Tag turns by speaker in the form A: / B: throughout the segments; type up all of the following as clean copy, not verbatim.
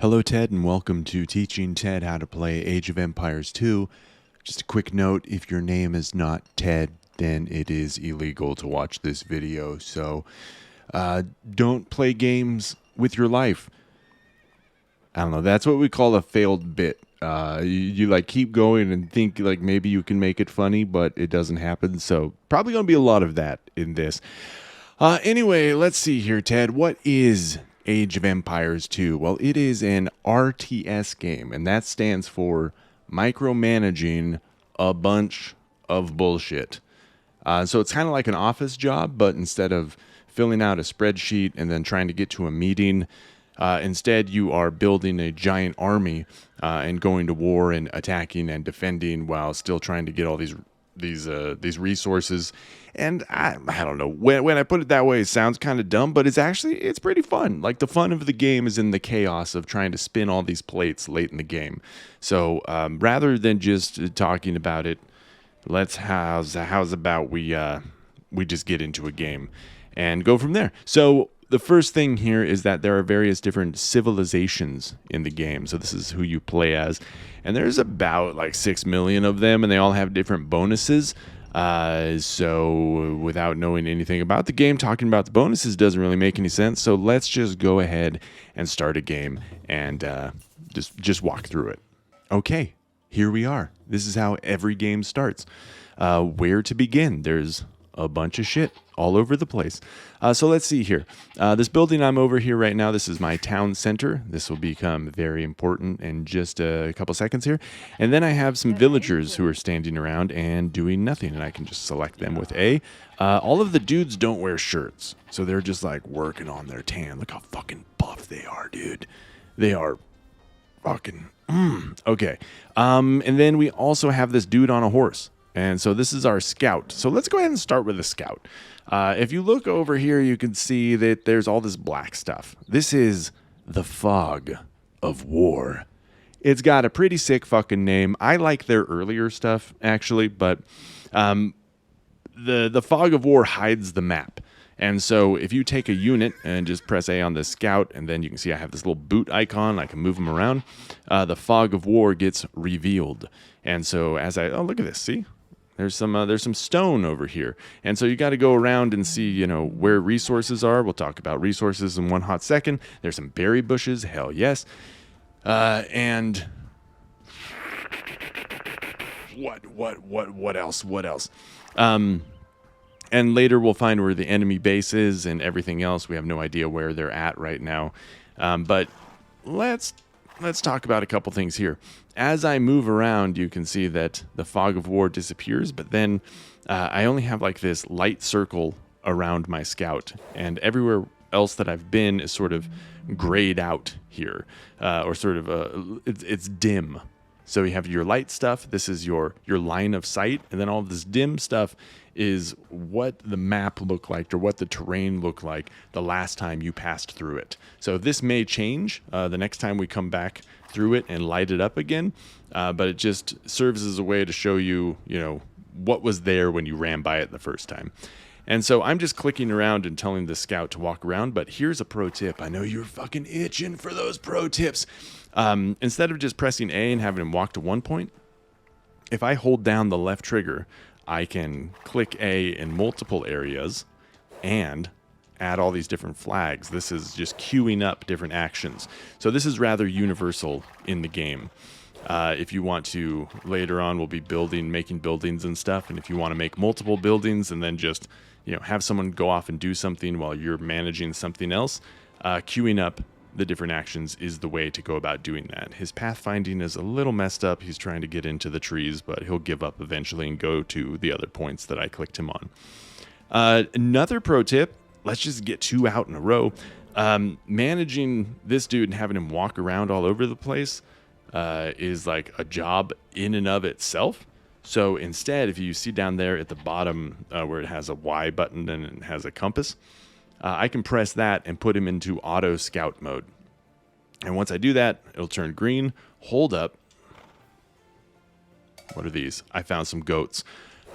A: Hello Ted and welcome to Teaching Ted How to Play Age of Empires 2. Just a quick note, if your name is not Ted, then it is illegal to watch this video. So don't play games with your life. I don't know, that's what we call a failed bit. You like keep going and think like maybe you can make it funny, but it doesn't happen. So probably going to be a lot of that in this. Anyway, let's see here, Ted. What is Age of Empires 2? Well, it is an RTS game, and that stands for Micromanaging a Bunch of Bullshit. So it's kind of like an office job, but instead of filling out a spreadsheet and then trying to get to a meeting, instead you are building a giant army and going to war and attacking and defending while still trying to get all these resources. And I don't know, when I put it that way, it sounds kind of dumb, but it's pretty fun. Like, the fun of the game is in the chaos of trying to spin all these plates late in the game. So rather than just talking about it, how's about we just get into a game and go from there. So the first thing here is that there are various different civilizations in the game. So this is who you play as. And there's about like 6 million of them, and they all have different bonuses. So without knowing anything about the game, talking about the bonuses doesn't really make any sense. So let's just go ahead and start a game and just walk through it. Okay, here we are. This is how every game starts. Where to begin? There's a bunch of shit all over the place. So let's see here. This building I'm over here right now, this is my town center. This will become very important in just a couple seconds here. And then I have some villagers who are standing around and doing nothing, and I can just select them with A. All of the dudes don't wear shirts, so they're just like working on their tan. Look how fucking buff they are, dude. They are fucking... Okay. And then we also have this dude on a horse. And so this is our scout. So let's go ahead and start with the scout. If you look over here, you can see that there's all this black stuff. This is the Fog of War. It's got a pretty sick fucking name. I like their earlier stuff, actually, but the Fog of War hides the map. And so if you take a unit and just press A on the scout, and then you can see I have this little boot icon. I can move them around. The Fog of War gets revealed. And so oh, look at this, see? There's some stone over here. And so you got to go around and see, where resources are. We'll talk about resources in one hot second. There's some berry bushes. Hell yes. And what else? And later we'll find where the enemy base is and everything else. We have no idea where they're at right now. But let's talk about a couple things here. As I move around, you can see that the Fog of War disappears, but then I only have like this light circle around my scout, and everywhere else that I've been is sort of grayed out here, or sort of it's dim. So you have your light stuff. This is your line of sight, and then all of this dim stuff is what the map looked like or what the terrain looked like the last time you passed through it. So this may change the next time we come back through it and light it up again, but it just serves as a way to show you, what was there when you ran by it the first time. And so I'm just clicking around and telling the scout to walk around, but here's a pro tip. I know you're fucking itching for those pro tips. Instead of just pressing A and having him walk to one point, if I hold down the left trigger, I can click A in multiple areas and add all these different flags. This is just queuing up different actions. So this is rather universal in the game. If you want to, later on, we'll be making buildings and stuff. And if you want to make multiple buildings and then just, have someone go off and do something while you're managing something else, queuing up the different actions is the way to go about doing that. His pathfinding is a little messed up. He's trying to get into the trees, but he'll give up eventually and go to the other points that I clicked him on. Another pro tip, let's just get 2 out in a row. Managing this dude and having him walk around all over the place is like a job in and of itself. So instead, if you see down there at the bottom where it has a Y button and it has a compass, I can press that and put him into auto scout mode. And once I do that, it'll turn green. Hold up. What are these? I found some goats.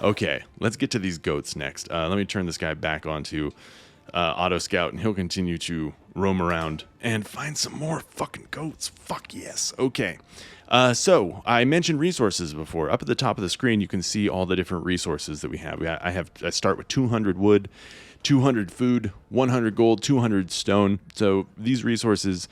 A: Okay, let's get to these goats next. Let me turn this guy back onto auto scout, and he'll continue to roam around and find some more fucking goats. Fuck yes. Okay. So I mentioned resources before. Up at the top of the screen, you can see all the different resources that we have. I start with 200 wood, 200 food, 100 gold, 200 stone. So these resources,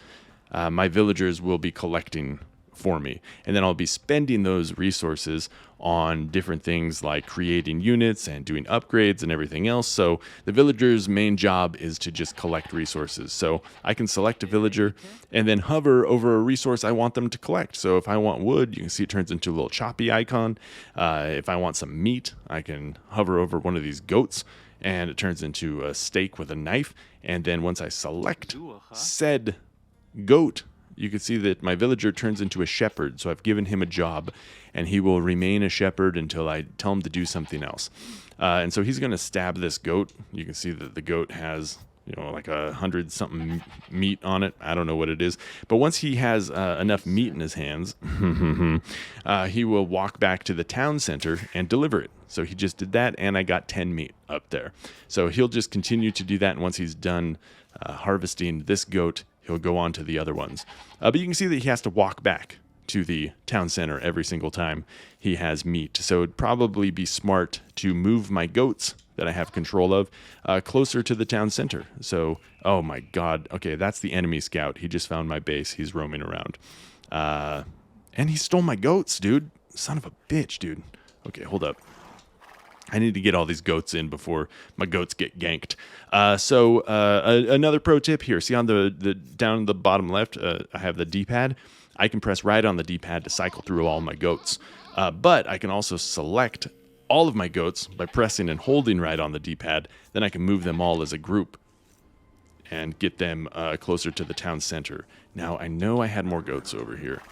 A: my villagers will be collecting for me, and then I'll be spending those resources on different things like creating units and doing upgrades and everything else. So the villager's main job is to just collect resources. So I can select a villager and then hover over a resource I want them to collect. So if I want wood, you can see it turns into a little choppy icon. If I want some meat, I can hover over one of these goats and it turns into a steak with a knife. And then once I select said goat, you can see that my villager turns into a shepherd. So I've given him a job, and he will remain a shepherd until I tell him to do something else. And so he's going to stab this goat. You can see that the goat has, like 100-something meat on it. I don't know what it is. But once he has enough meat in his hands, he will walk back to the town center and deliver it. So he just did that, and I got 10 meat up there. So he'll just continue to do that, and once he's done harvesting this goat, he'll go on to the other ones. But you can see that he has to walk back to the town center every single time he has meat. So it'd probably be smart to move my goats that I have control of closer to the town center. So, oh my God. Okay, that's the enemy scout. He just found my base. He's roaming around. And he stole my goats, dude. Son of a bitch, dude. Okay, hold up. I need to get all these goats in before my goats get ganked. So another pro tip here. See on the down the bottom left, I have the D-pad. I can press right on the D-pad to cycle through all my goats. But I can also select all of my goats by pressing and holding right on the D-pad. Then I can move them all as a group and get them closer to the town center. Now, I know I had more goats over here.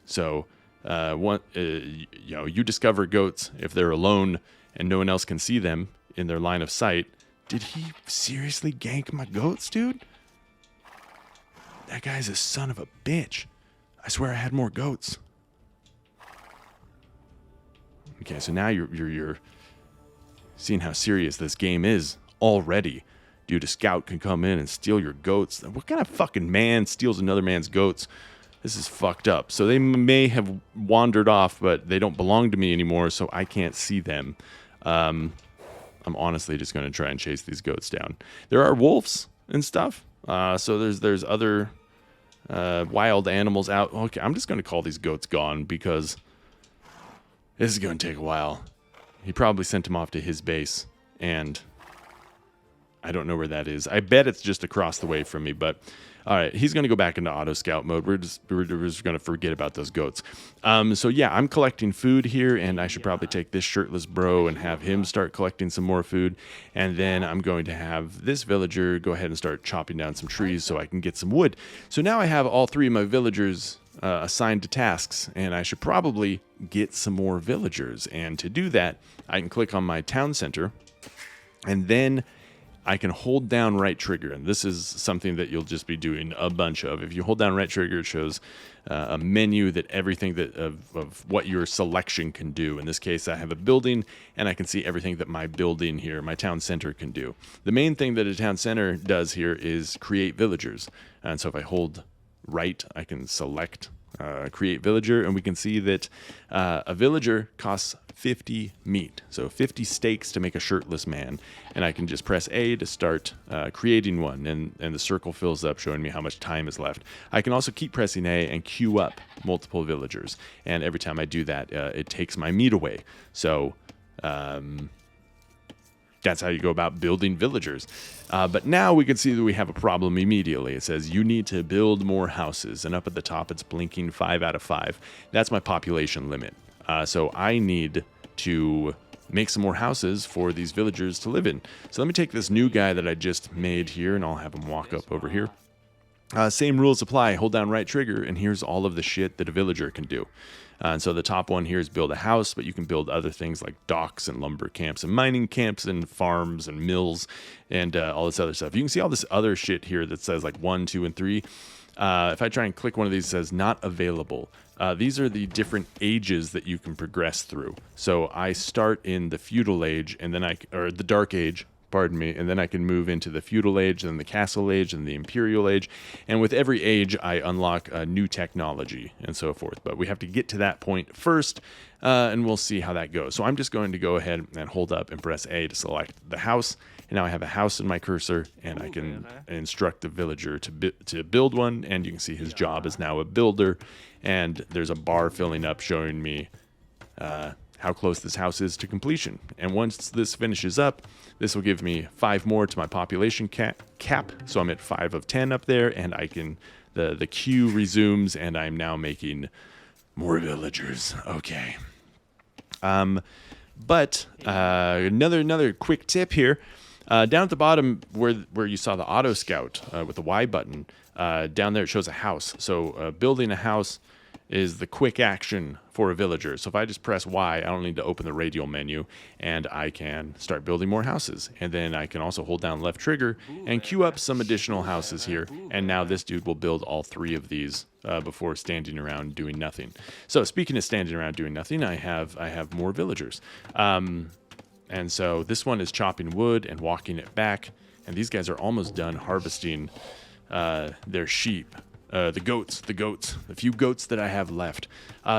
A: So... you discover goats if they're alone and no one else can see them in their line of sight. Did he seriously gank my goats, dude? That guy's a son of a bitch. I swear I had more goats. Okay, so now you're seeing how serious this game is already. Dude, a scout can come in and steal your goats. What kind of fucking man steals another man's goats? This is fucked up. So they may have wandered off, but they don't belong to me anymore, so I can't see them. I'm honestly just going to try and chase these goats down. There are wolves and stuff. So there's other wild animals out. Okay, I'm just going to call these goats gone because this is going to take a while. He probably sent him off to his base, and I don't know where that is. I bet it's just across the way from me, but... All right, he's going to go back into auto scout mode. We're just going to forget about those goats. So yeah, I'm collecting food here, and I should probably take this shirtless bro and have him start collecting some more food. And then I'm going to have this villager go ahead and start chopping down some trees so I can get some wood. So now I have all three of my villagers assigned to tasks, and I should probably get some more villagers. And to do that, I can click on my town center, and then I can hold down right trigger, and this is something that you'll just be doing a bunch of. If you hold down right trigger, it shows a menu that everything that of what your selection can do. In this case, I have a building, and I can see everything that my building here, my town center, can do. The main thing that a town center does here is create villagers. And so if I hold right, I can select create villager, and we can see that a villager costs 50 meat, so 50 steaks to make a shirtless man. And I can just press A to start creating one, and the circle fills up showing me how much time is left. I can also keep pressing A and queue up multiple villagers, and every time I do that, it takes my meat away. So that's how you go about building villagers. But now we can see that we have a problem immediately. It says you need to build more houses, and up at the top it's blinking 5 out of 5. That's my population limit. So I need to make some more houses for these villagers to live in. So let me take this new guy that I just made here, and I'll have him walk up over here. Same rules apply. Hold down right trigger, and here's all of the shit that a villager can do. And so the top one here is build a house, but you can build other things like docks and lumber camps and mining camps and farms and mills and all this other stuff. You can see all this other shit here that says like 1, 2, and 3. If I try and click one of these, it says not available. These are the different ages that you can progress through. So I start in the Feudal Age, and then or the Dark Age, pardon me, and then I can move into the Feudal Age, then the Castle Age, and the Imperial Age, and with every age I unlock a new technology and so forth. But we have to get to that point first, and we'll see how that goes. So I'm just going to go ahead and hold up and press A to select the house, and now I have a house in my cursor, and I can instruct the villager to build one, and you can see his job is now a builder, and there's a bar filling up showing me how close this house is to completion. And once this finishes up, this will give me 5 more to my population cap. So I'm at 5 of 10 up there, and I can the queue resumes, and I'm now making more villagers. Okay. But another quick tip here. Down at the bottom where you saw the auto scout with the Y button, down there it shows a house. So building a house is the quick action for a villager. So if I just press Y, I don't need to open the Radial menu, and I can start building more houses. And then I can also hold down left trigger and queue up some additional houses here. And now this dude will build all 3 of these before standing around doing nothing. So speaking of standing around doing nothing, I have more villagers. And so this one is chopping wood and walking it back. And these guys are almost done harvesting their sheep. The goats, the few goats that I have left.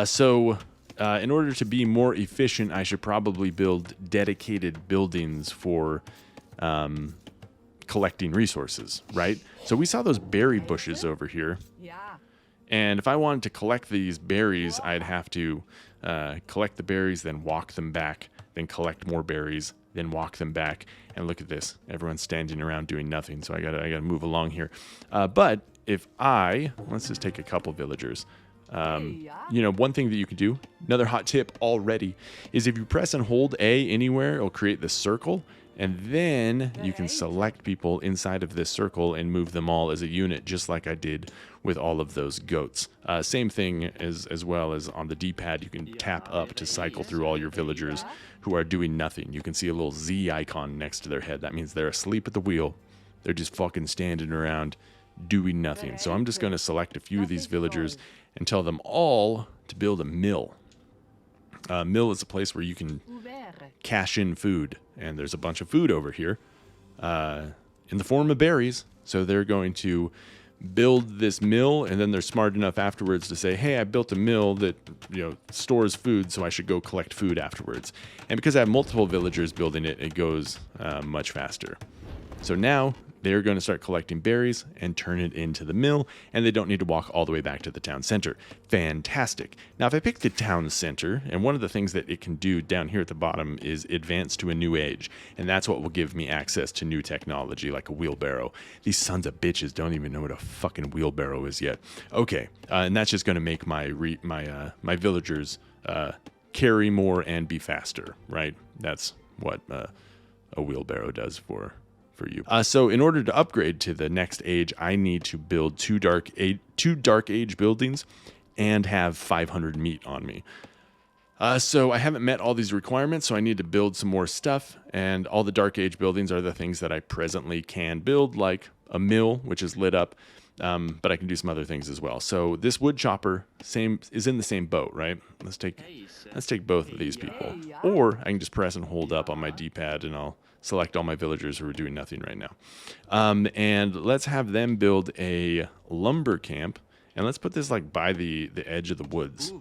A: So in order to be more efficient, I should probably build dedicated buildings for collecting resources, right? So we saw those berry bushes over here. And if I wanted to collect these berries, I'd have to collect the berries, then walk them back, then collect more berries, then walk them back. And look at this. Everyone's standing around doing nothing. So I gotta move along here. But if let's just take a couple villagers. One thing that you can do, another hot tip already, is if you press and hold A anywhere, it'll create this circle. And then you can select people inside of this circle and move them all as a unit, just like I did with all of those goats. Same thing as well as on the D-pad, you can tap up to cycle through all your villagers who are doing nothing. You can see a little Z icon next to their head. That means they're asleep at the wheel. They're just fucking standing around doing nothing. So I'm just going to select a few of these villagers and tell them all to build a mill. Mill is a place where you can cash in food, and there's a bunch of food over here in the form of berries. So they're going to build this mill, and then they're smart enough afterwards to say, hey, I built a mill that stores food, so I should go collect food afterwards. And because I have multiple villagers building it, it goes much faster. So now they're going to start collecting berries and turn it into the mill, and they don't need to walk all the way back to the town center. Fantastic. Now, if I pick the town center, and one of the things that it can do down here at the bottom is advance to a new age, and that's what will give me access to new technology, like a wheelbarrow. These sons of bitches don't even know what a fucking wheelbarrow is yet. Okay, and that's just going to make my villagers carry more and be faster, right? That's what a wheelbarrow does for you. So in order to upgrade to the next age, I need to build two dark age buildings and have 500 meat on me. So I haven't met all these requirements, so I need to build some more stuff, and all the dark age buildings are the things that I presently can build, like a mill, which is lit up, but I can do some other things as well. So this wood chopper is in the same boat, right? Let's take both of these people, or I can just press and hold up on my D-pad, and I'll select all my villagers who are doing nothing right now. And let's have them build a lumber camp, and let's put this like by the edge of the woods.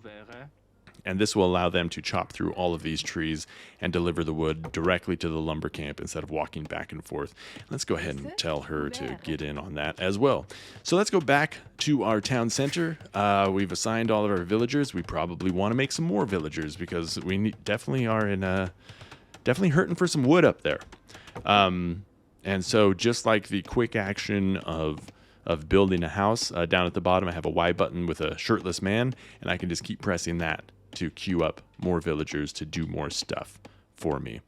A: And this will allow them to chop through all of these trees and deliver the wood directly to the lumber camp instead of walking back and forth. Let's go ahead and tell her to get in on that as well. So let's go back to our town center. We've assigned all of our villagers. We probably want to make some more villagers because we definitely are definitely hurting for some wood up there. And so just like the quick action of building a house, down at the bottom I have a Y button with a shirtless man, and I can just keep pressing that to queue up more villagers to do more stuff for me.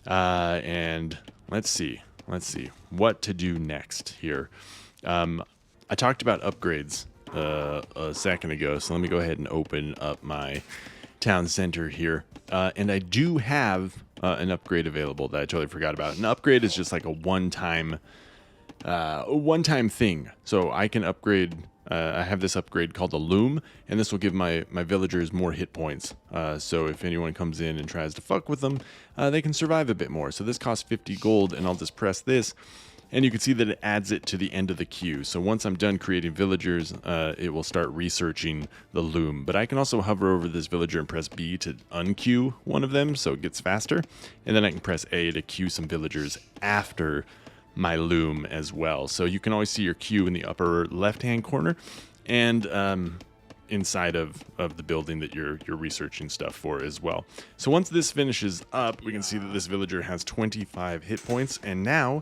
A: And let's see what to do next here. I talked about upgrades a second ago, so let me go ahead and open up my town center here. And I do have an upgrade available that I totally forgot about. An upgrade is just like a one-time thing. So I can upgrade I have this upgrade called the Loom, and this will give my villagers more hit points. So if anyone comes in and tries to fuck with them, they can survive a bit more. So this costs 50 gold, and I'll just press this, and you can see that it adds it to the end of the queue. So once I'm done creating villagers, it will start researching the Loom. But I can also hover over this villager and press B to unqueue one of them, so it gets faster. And then I can press A to queue some villagers after my Loom as well. So you can always see your queue in the upper left-hand corner, and inside of the building that you're researching stuff for as well. So once this finishes up, we can see that this villager has 25 hit points, and now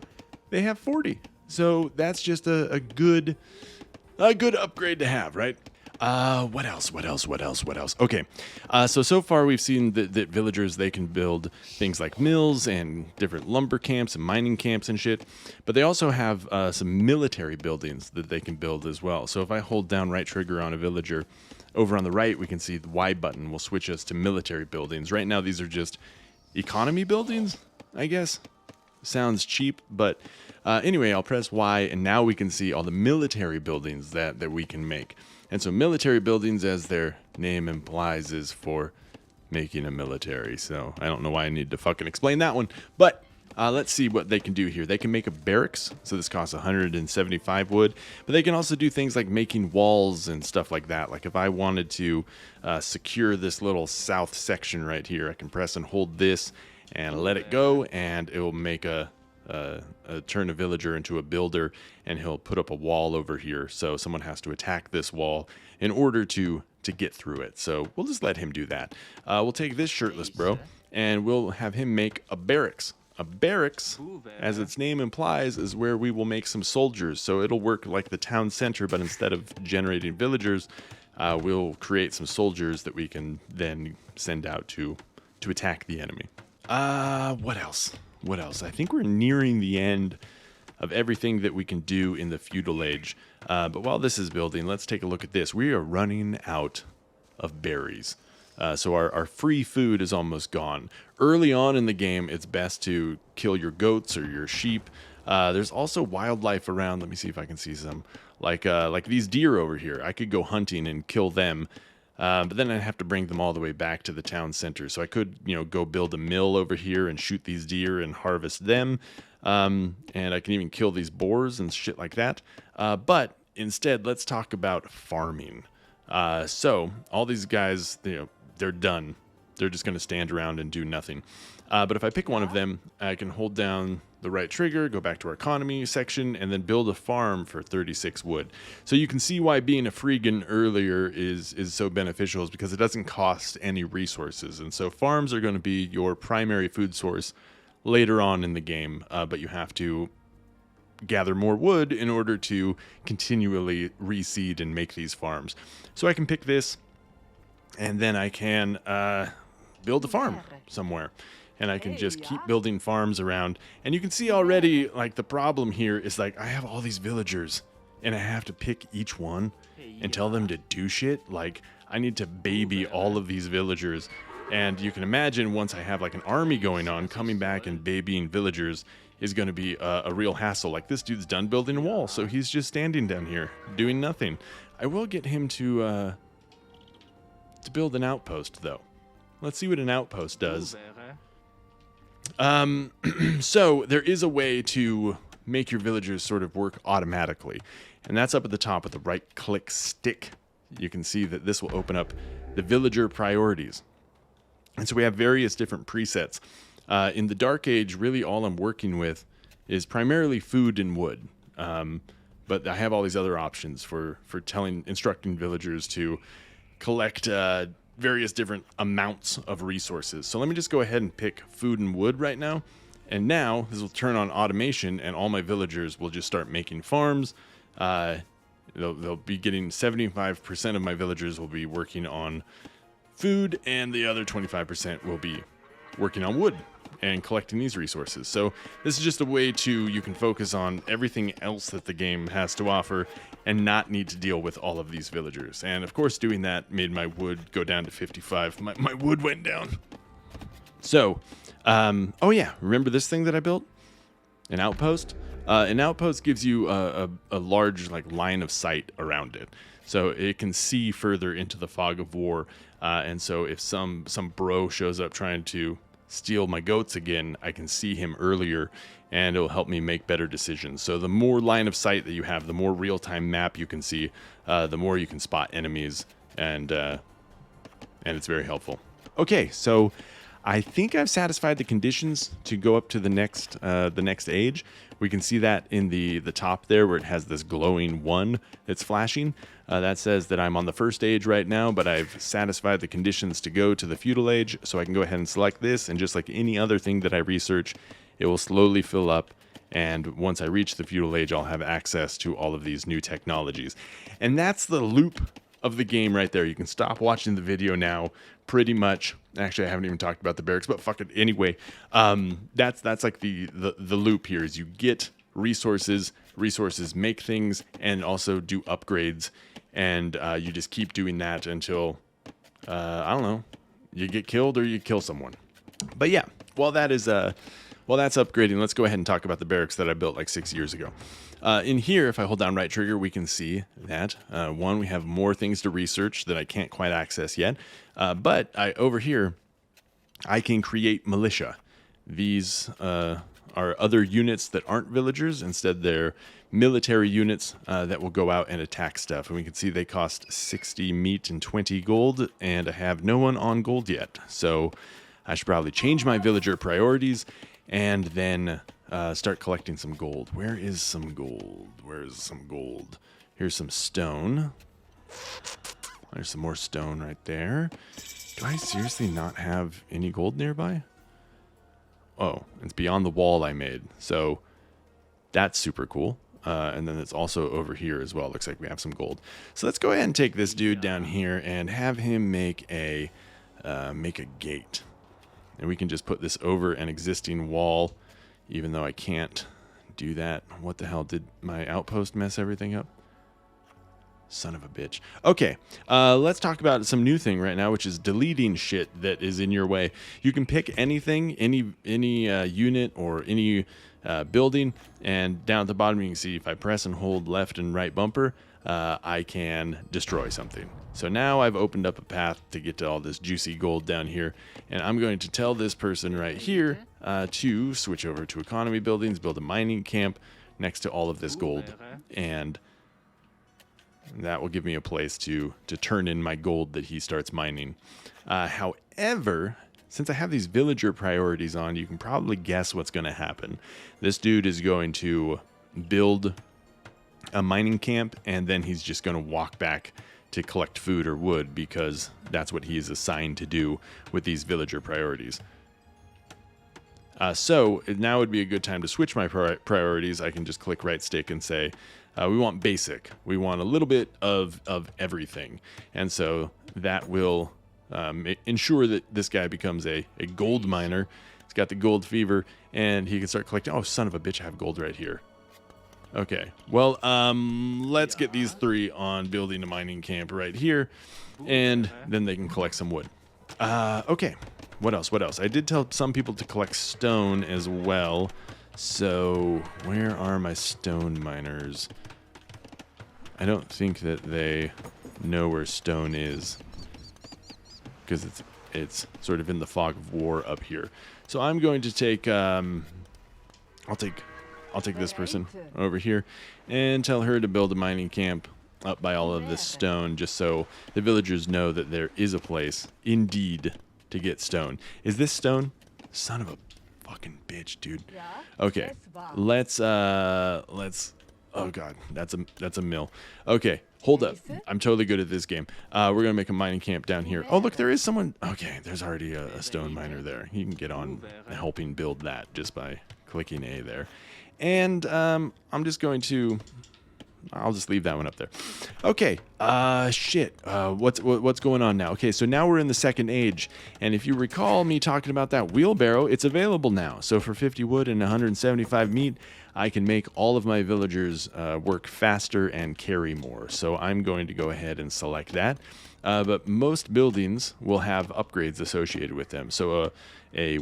A: they have 40. So that's just a good upgrade to have, right? What else? Okay. So far we've seen that villagers, they can build things like mills and different lumber camps and mining camps and shit. But they also have some military buildings that they can build as well. So if I hold down right trigger on a villager, over on the right, we can see the Y button will switch us to military buildings. Right now, these are just economy buildings, I guess. Sounds cheap, but anyway, I'll press Y, and now we can see all the military buildings that we can make. And so military buildings, as their name implies, is for making a military. So I don't know why I need to fucking explain that one, but let's see what they can do here. They can make a barracks, so this costs 175 wood, but they can also do things like making walls and stuff like that. Like if I wanted to secure this little south section right here, I can press and hold this and let it go, and it will make turn a villager into a builder, and he'll put up a wall over here. So someone has to attack this wall in order to get through it. So we'll just let him do that. We'll take this shirtless bro, and we'll have him make a barracks. A barracks, as its name implies, is where we will make some soldiers. So it'll work like the town center, but instead of generating villagers, we'll create some soldiers that we can then send out to attack the enemy. What else? I think we're nearing the end of everything that we can do in the Feudal Age. But while this is building, let's take a look at this. We are running out of berries. So our free food is almost gone. Early on in the game, it's best to kill your goats or your sheep. There's also wildlife around. Let me see if I can see some. Like these deer over here. I could go hunting and kill them. But then I'd have to bring them all the way back to the town center. So I could, go build a mill over here and shoot these deer and harvest them. And I can even kill these boars and shit like that. But instead, let's talk about farming. So all these guys, they're done. They're just going to stand around and do nothing. But if I pick one of them, I can hold down the right trigger, go back to our economy section, and then build a farm for 36 wood. So you can see why being a Freegan earlier is so beneficial, is because it doesn't cost any resources. And so farms are going to be your primary food source later on in the game, but you have to gather more wood in order to continually reseed and make these farms. So I can pick this, and then I can build a farm somewhere. And I can just keep building farms around. And you can see already, like, the problem here is, like, I have all these villagers, and I have to pick each one and tell them to do shit. Like, I need to baby all of these villagers. And you can imagine, once I have, like, an army going on, coming back and babying villagers is going to be a real hassle. Like, this dude's done building a wall, so he's just standing down here doing nothing. I will get him to build an outpost, though. Let's see what an outpost does. So there is a way to make your villagers sort of work automatically, and that's up at the top with the right click stick. You can see that this will open up the villager priorities. And so we have various different presets. In the Dark Age, really all I'm working with is primarily food and wood. But I have all these other options for instructing villagers to collect various different amounts of resources. So let me just go ahead and pick food and wood right now. And now this will turn on automation, and all my villagers will just start making farms. They'll be getting 75% of my villagers will be working on food, and the other 25% will be working on wood and collecting these resources. So this is just a way you can focus on everything else that the game has to offer and not need to deal with all of these villagers. And of course, doing that made my wood go down to 55. My wood went down. So, oh yeah, remember this thing that I built? An outpost? An outpost gives you a large like line of sight around it, so it can see further into the fog of war. And so if some bro shows up trying to steal my goats again, I can see him earlier, and it'll help me make better decisions. So the more line of sight that you have, the more real-time map you can see, the more you can spot enemies, and it's very helpful. Okay, so I think I've satisfied the conditions to go up to the next age. We can see that in the top there where it has this glowing 1 that's flashing. That says that I'm on the first age right now, but I've satisfied the conditions to go to the Feudal Age, so I can go ahead and select this, and just like any other thing that I research, it will slowly fill up, and once I reach the Feudal Age, I'll have access to all of these new technologies. And that's the loop of the game right there. You can stop watching the video now, pretty much. Actually, I haven't even talked about the barracks, but fuck it. Anyway, that's like the loop here is you get resources make things, and also do upgrades, and you just keep doing that until, I don't know, you get killed or you kill someone. But yeah, while that's upgrading, let's go ahead and talk about the barracks that I built like 6 years ago. In here, if I hold down right trigger, we can see that, one, we have more things to research that I can't quite access yet. But over here, I can create militia. These are other units that aren't villagers. Instead, they're military units that will go out and attack stuff. And we can see they cost 60 meat and 20 gold, and I have no one on gold yet. So I should probably change my villager priorities and then start collecting some gold. Where is some gold? Where's some gold? Here's some stone. There's some more stone right there. Do I seriously not have any gold nearby? Oh, it's beyond the wall I made. So that's super cool. And then it's also over here as well. Looks like we have some gold. So let's go ahead and take this dude down here and have him make a gate. And we can just put this over an existing wall, even though I can't do that. What the hell? Did my outpost mess everything up? Son of a bitch. Okay, let's talk about some new thing right now, which is deleting shit that is in your way. You can pick anything, any unit or any building, and down at the bottom you can see if I press and hold left and right bumper, I can destroy something. So now I've opened up a path to get to all this juicy gold down here, and I'm going to tell this person right here to switch over to economy buildings, build a mining camp next to all of this gold, and that will give me a place to turn in my gold that he starts mining. However, since I have these villager priorities on, you can probably guess what's going to happen. This dude is going to build a mining camp, and then he's just going to walk back to collect food or wood, because that's what he is assigned to do with these villager priorities. So now would be a good time to switch my priorities. I can just click right stick and say, we want basic. We want a little bit of everything. And so that will ensure that this guy becomes a gold miner. He's got the gold fever, and he can start collecting. Oh, son of a bitch, I have gold right here. Okay, well, let's get these 3 on building a mining camp right here, and then they can collect some wood. Okay, what else? I did tell some people to collect stone as well, so where are my stone miners? I don't think that they know where stone is, because it's sort of in the fog of war up here. So I'm going to take, I'll take this person over here and tell her to build a mining camp up by all of this stone, just so the villagers know that there is a place, indeed, to get stone. Is this stone? Son of a fucking bitch, dude. Okay, let's, oh god, that's a mill. Okay, hold up. I'm totally good at this game. We're gonna make a mining camp down here. Oh, look, there is someone. Okay, there's already a stone miner there. You can get on helping build that just by clicking A there. And I'm just going to, I'll just leave that one up there. Okay, shit, what's going on now? Okay, so now we're in the second age, and if you recall me talking about that wheelbarrow, it's available now. So for 50 wood and 175 meat, I can make all of my villagers work faster and carry more. So I'm going to go ahead and select that. But most buildings will have upgrades associated with them. So a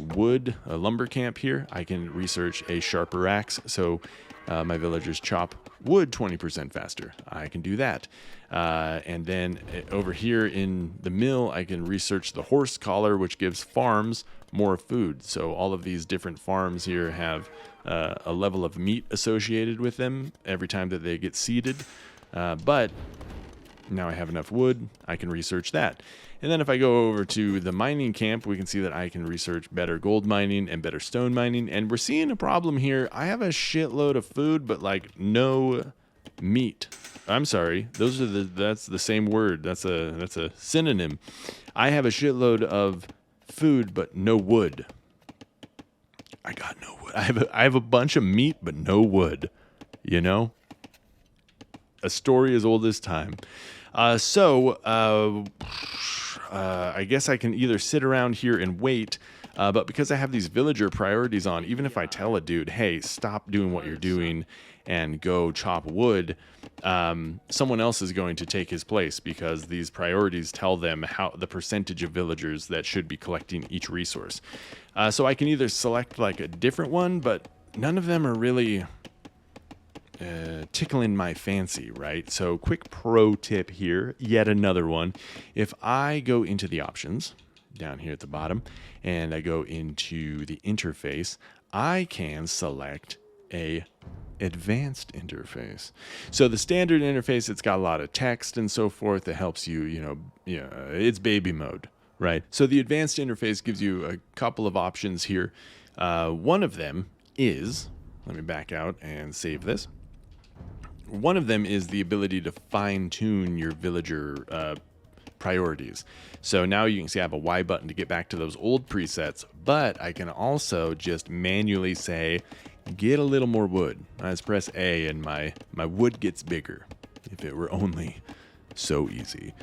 A: lumber camp here, I can research a sharper axe. So my villagers chop wood 20% faster. I can do that. And then over here in the mill, I can research the horse collar, which gives farms more food. So all of these different farms here have a level of meat associated with them every time that they get seeded. But now I have enough wood, I can research that. And then if I go over to the mining camp, we can see that I can research better gold mining and better stone mining. And we're seeing a problem here. I have a shitload of food, but like no meat. I'm sorry. That's the same word. That's a synonym. I have a shitload of food, but no wood. I got no wood. I have a bunch of meat, but no wood. You know? A story as old as time. I guess I can either sit around here and wait, but because I have these villager priorities on, even if I tell a dude, hey, stop doing what you're doing and go chop wood, someone else is going to take his place because these priorities tell them the percentage of villagers that should be collecting each resource. So I can either select like a different one, but none of them are really tickling my fancy, right? So quick pro tip here, yet another one. If I go into the options down here at the bottom and I go into the interface, I can select a advanced interface. So the standard interface, it's got a lot of text and so forth that helps you, it's baby mode, right? So the advanced interface gives you a couple of options here. One of them is, let me back out and save this. One of them is the ability to fine-tune your villager priorities. So now you can see I have a Y button to get back to those old presets, but I can also just manually say, get a little more wood. I just press A and my wood gets bigger. If it were only so easy.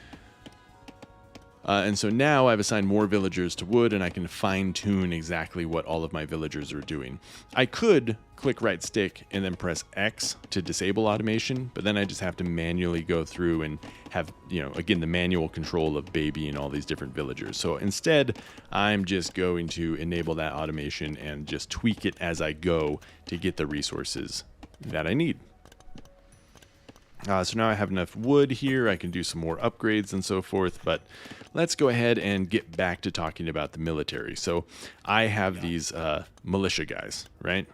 A: And so now I've assigned more villagers to wood and I can fine tune exactly what all of my villagers are doing. I could click right stick and then press X to disable automation, but then I just have to manually go through and have, again, the manual control of babying all these different villagers. So instead, I'm just going to enable that automation and just tweak it as I go to get the resources that I need. So now I have enough wood here. I can do some more upgrades and so forth, but let's go ahead and get back to talking about the military. So I have these militia guys, right?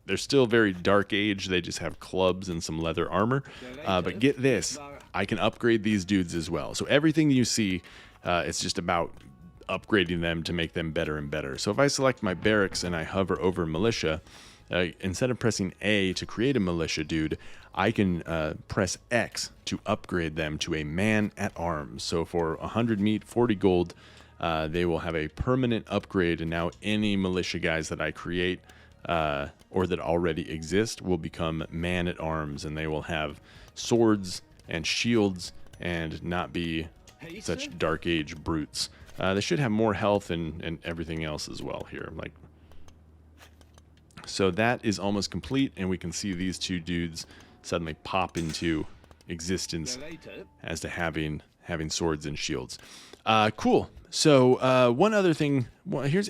A: They're still very Dark Age. They just have clubs and some leather armor. But get this, I can upgrade these dudes as well. So everything you see, it's just about upgrading them to make them better and better. So if I select my barracks and I hover over militia, instead of pressing A to create a militia dude, I can press X to upgrade them to a man-at-arms. So for 100 meat, 40 gold, they will have a permanent upgrade, and now any militia guys that I create or that already exist will become man-at-arms, and they will have swords and shields and not be such Dark Age brutes. They should have more health and everything else as well here. So that is almost complete, and we can see these two dudes suddenly pop into existence as to having swords and shields. Cool. So one other thing. Well, here's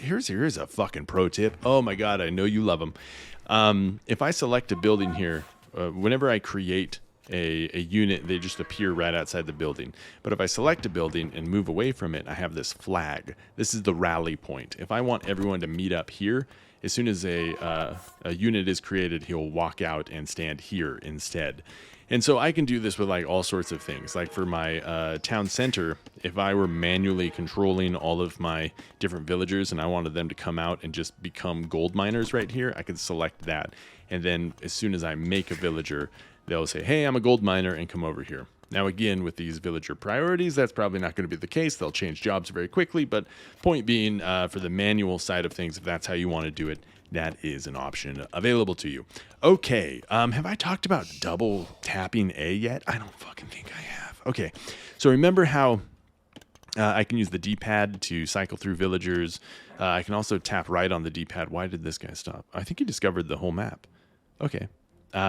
A: a fucking pro tip. Oh my god, I know you love them. If I select a building here, whenever I create a unit, they just appear right outside the building. But if I select a building and move away from it, I have this flag. This is the rally point. If I want everyone to meet up here, as soon as a unit is created, he'll walk out and stand here instead. And so I can do this with like all sorts of things. Like for my town center, if I were manually controlling all of my different villagers and I wanted them to come out and just become gold miners right here, I could select that. And then as soon as I make a villager, they'll say, hey, I'm a gold miner, and come over here. Now, again, with these villager priorities, that's probably not going to be the case. They'll change jobs very quickly. But point being, for the manual side of things, if that's how you want to do it, that is an option available to you. Okay, have I talked about double tapping A yet? I don't fucking think I have. Okay, so remember how I can use the D-pad to cycle through villagers. I can also tap right on the D-pad. Why did this guy stop? I think he discovered the whole map. Okay,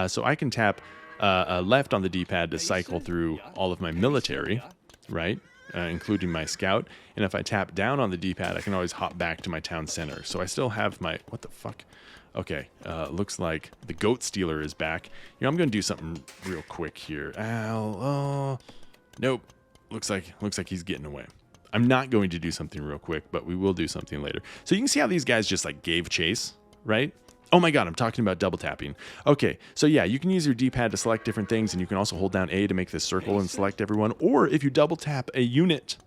A: so I can tap left on the D-pad to cycle through all of my military, right, including my scout. And if I tap down on the D-pad, I can always hop back to my town center. So I still have my, what the fuck? Okay, looks like the goat stealer is back. You know, I'm going to do something real quick here. Nope. Looks like he's getting away. I'm not going to do something real quick, but we will do something later. So you can see how these guys just like gave chase, right? Oh my god, I'm talking about double tapping. Okay, so yeah, you can use your D-pad to select different things, and you can also hold down A to make this circle and select everyone. Or if you double tap a unit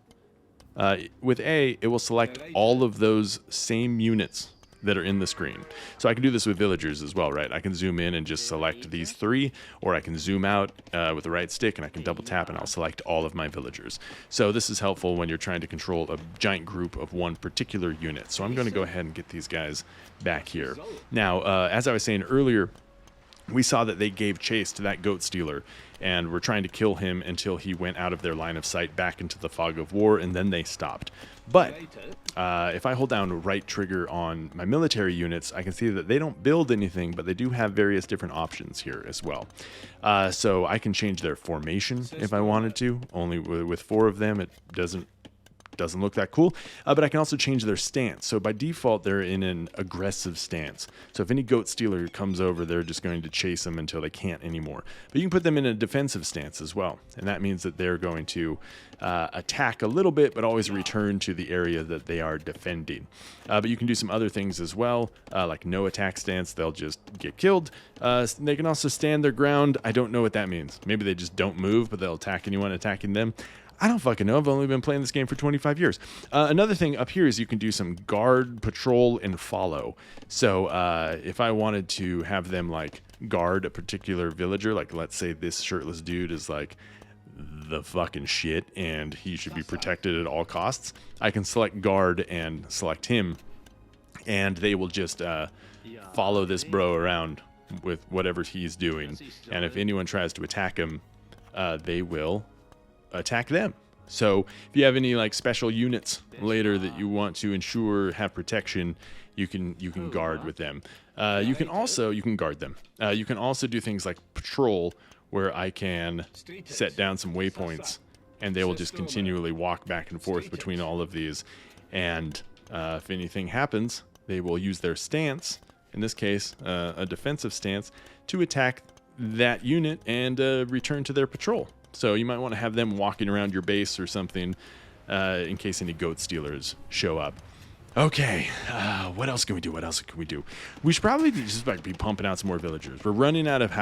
A: with A, it will select all of those same units that are in the screen. So I can do this with villagers as well, right? I can zoom in and just select these 3, or I can zoom out with the right stick and I can double tap and I'll select all of my villagers. So this is helpful when you're trying to control a giant group of one particular unit. So I'm going to go ahead and get these guys back here. Now, as I was saying earlier, we saw that they gave chase to that goat stealer and were trying to kill him until he went out of their line of sight back into the fog of war, and then they stopped. But if I hold down right trigger on my military units, I can see that they don't build anything, but they do have various different options here as well. So I can change their formation if I wanted to. Only with 4 of them, it doesn't look that cool, but I can also change their stance. So by default, they're in an aggressive stance. So if any goat stealer comes over, they're just going to chase them until they can't anymore. But you can put them in a defensive stance as well, and that means that they're going to attack a little bit, but always return to the area that they are defending. But you can do some other things as well, like no attack stance. They'll just get killed. They can also stand their ground. I don't know what that means. Maybe they just don't move, but they'll attack anyone attacking them. I don't fucking know. I've only been playing this game for 25 years. Another thing up here is you can do some guard, patrol, and follow. So if I wanted to have them like guard a particular villager, like let's say this shirtless dude is like the fucking shit and he should be protected at all costs, I can select guard and select him, and they will just follow this bro around with whatever he's doing. And if anyone tries to attack him, they will attack them. So if you have any like special units later that you want to ensure have protection, you can guard with them. You can guard them. You can also do things like patrol, where I can set down some waypoints and they will just continually walk back and forth between all of these. And if anything happens, they will use their stance, in this case a defensive stance, to attack that unit and return to their patrol. So you might want to have them walking around your base or something in case any goat stealers show up. Okay, what else can we do? We should probably just be pumping out some more villagers. We're running out of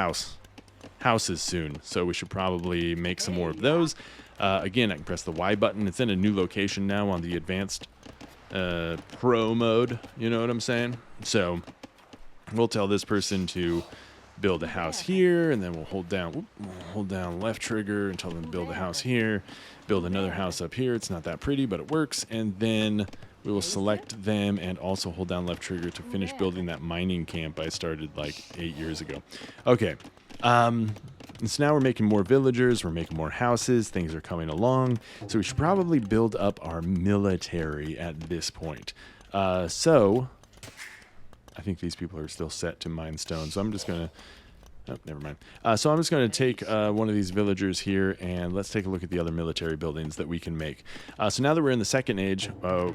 A: houses soon, so we should probably make some more of those. Again, I can press the Y button. It's in a new location now on the advanced pro mode. You know what I'm saying? So we'll tell this person to build a house here, and then we'll hold down left trigger and tell them to build a house here, build another house up here. It's not that pretty, but it works. And then we will select them and also hold down left trigger to finish building that mining camp I started like 8 years ago. Okay, and so now we're making more villagers, we're making more houses, things are coming along. So we should probably build up our military at this point. So I think these people are still set to mine stone, so I'm just going to... Oh, never mind. So I'm just going to take one of these villagers here, and let's take a look at the other military buildings that we can make. So now that we're in the second age,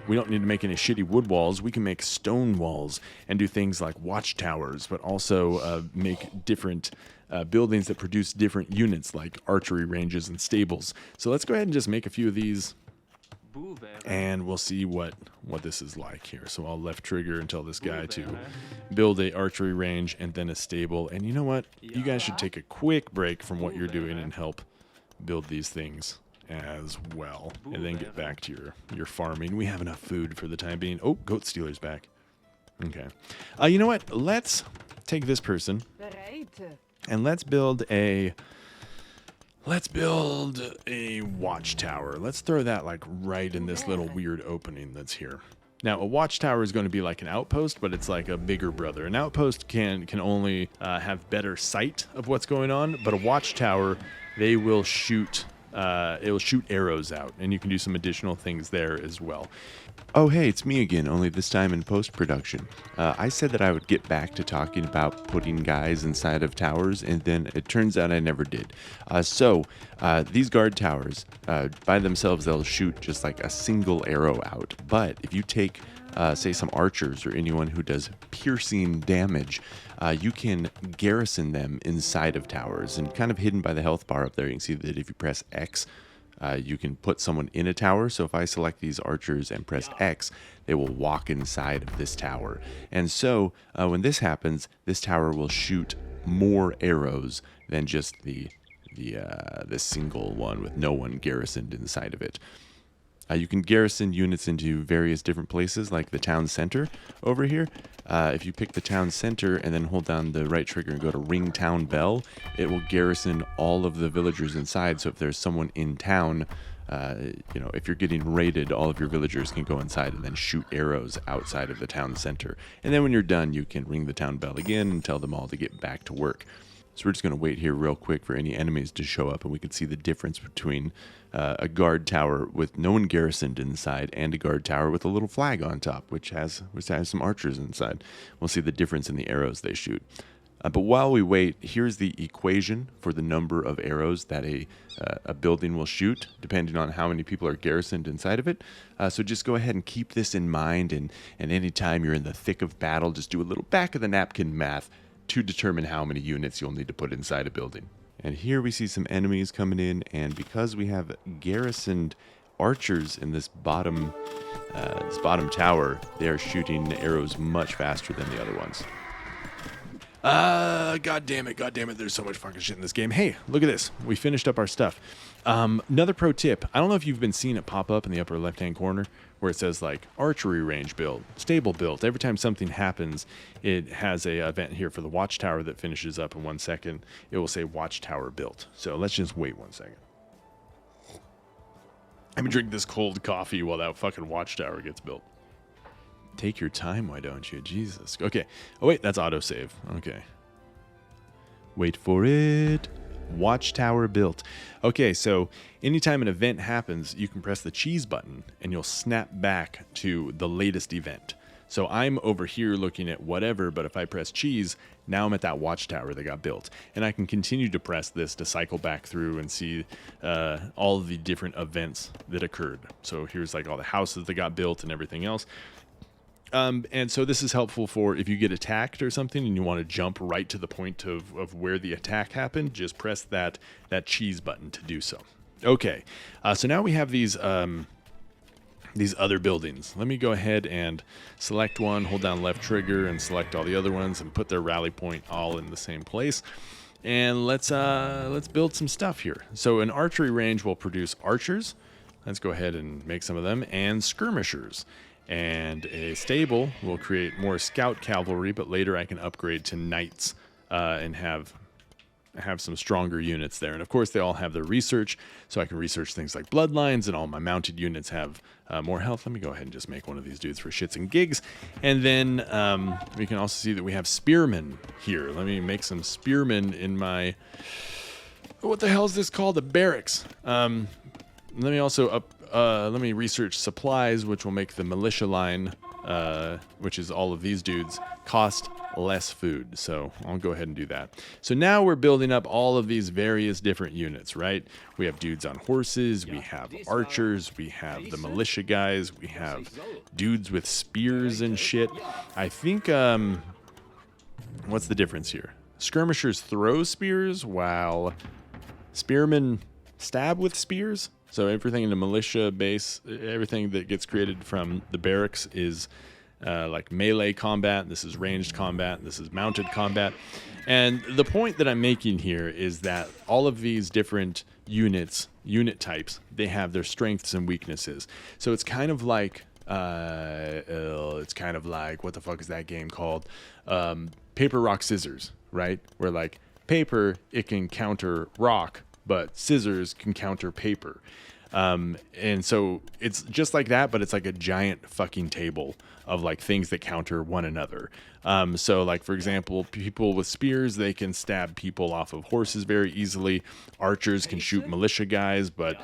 A: we don't need to make any shitty wood walls. We can make stone walls and do things like watchtowers, but also make different buildings that produce different units, like archery ranges and stables. So let's go ahead and just make a few of these, and we'll see what this is like here. So I'll left trigger and tell this guy to build a archery range and then a stable. And you know what? You guys should take a quick break from what you're doing and help build these things as well. And then get back to your farming. We have enough food for the time being. Oh, goat stealer's back. Okay. You know what? Let's take this person and let's build a watchtower. Let's throw that like right in this little weird opening that's here. Now, a watchtower is going to be like an outpost, but it's like a bigger brother. An outpost can only have better sight of what's going on, but a watchtower, they will shoot it'll shoot arrows out, and you can do some additional things there as well.
B: Oh hey, it's me again, only this time in post-production. I said that I would get back to talking about putting guys inside of towers, and then it turns out I never did. So these guard towers, by themselves, they'll shoot just like a single arrow out. But if you take say some archers or anyone who does piercing damage, you can garrison them inside of towers, and kind of hidden by the health bar up there, you can see that if you press X, you can put someone in a tower. So if I select these archers and press X, they will walk inside of this tower. And so when this happens, this tower will shoot more arrows than just the single one with no one garrisoned inside of it. You can garrison units into various different places, like the town center over here. If you pick the town center and then hold down the right trigger and go to ring town bell, it will garrison all of the villagers inside. So if there's someone in town, if you're getting raided, all of your villagers can go inside and then shoot arrows outside of the town center. And then when you're done, you can ring the town bell again and tell them all to get back to work. So we're just going to wait here real quick for any enemies to show up, and we can see the difference between a guard tower with no one garrisoned inside and a guard tower with a little flag on top, which has some archers inside. We'll see the difference in the arrows they shoot. But while we wait, here's the equation for the number of arrows that a building will shoot, depending on how many people are garrisoned inside of it. So just go ahead and keep this in mind, and anytime you're in the thick of battle, just do a little back of the napkin math to determine how many units you'll need to put inside a building. And here we see some enemies coming in, and because we have garrisoned archers in this bottom tower, they are shooting arrows much faster than the other ones. God damn it, there's so much fucking shit in this game. Hey, look at this. We finished up our stuff. Another pro tip. I don't know if you've been seeing it pop up in the upper left-hand corner where it says like archery range build, stable build. Every time something happens, it has a event here for the watchtower that finishes up in 1 second. It will say watchtower built. So let's just wait 1 second. I'm gonna drink this cold coffee while that fucking watchtower gets built. Take your time, why don't you? Jesus. Okay. Oh, wait, that's autosave. Okay. Wait for it. Watchtower built. Okay, so anytime an event happens, you can press the cheese button and you'll snap back to the latest event. So I'm over here looking at whatever, but if I press cheese, now I'm at that watchtower that got built. And I can continue to press this to cycle back through and see all of the different events that occurred. So here's like all the houses that got built and everything else. And so this is helpful for if you get attacked or something and you want to jump right to the point of where the attack happened, just press that cheese button to do so. Okay, so now we have these other buildings. Let me go ahead and select one, hold down left trigger and select all the other ones and put their rally point all in the same place. And let's build some stuff here. So an archery range will produce archers. Let's go ahead and make some of them, and skirmishers. And a stable will create more scout cavalry, but later I can upgrade to knights and have some stronger units there. And of course, they all have their research, so I can research things like bloodlines, and all my mounted units have more health. Let me go ahead and just make one of these dudes for shits and gigs. And then we can also see that we have spearmen here. Let me make some spearmen in my... What the hell is this called? The barracks. Let me also let me research supplies, which will make the militia line, which is all of these dudes, cost less food. So I'll go ahead and do that. So now we're building up all of these various different units, right? We have dudes on horses, we have archers, we have the militia guys, we have dudes with spears and shit. I think, what's the difference here? Skirmishers throw spears, while spearmen stab with spears. So everything in the militia base, everything that gets created from the barracks is like melee combat. This is ranged combat. This is mounted combat. And the point that I'm making here is that all of these different unit types, they have their strengths and weaknesses. So it's kind of like, what the fuck is that game called? Paper, rock, scissors, right? Where like paper, it can counter rock, but scissors can counter paper. And so it's just like that, but it's like a giant fucking table of like things that counter one another. So like, for example, people with spears, they can stab people off of horses very easily. Archers can shoot militia guys, but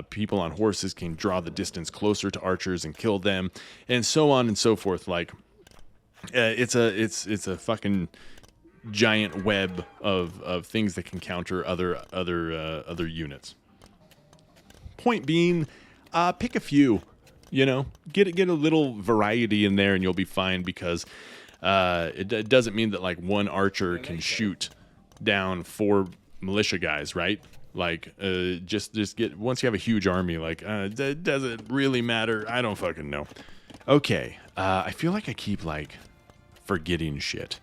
B: people on horses can draw the distance closer to archers and kill them, and so on and so forth. Like, it's a fucking giant web of things that can counter other units. Point being, pick a few.
A: you know, get a little variety in there and you'll be fine, because it doesn't mean that like one archer can shoot down 4 militia guys, right? Like just get, once you have a huge army, like does it really matter? I don't fucking know. Okay, I feel like I keep like forgetting shit.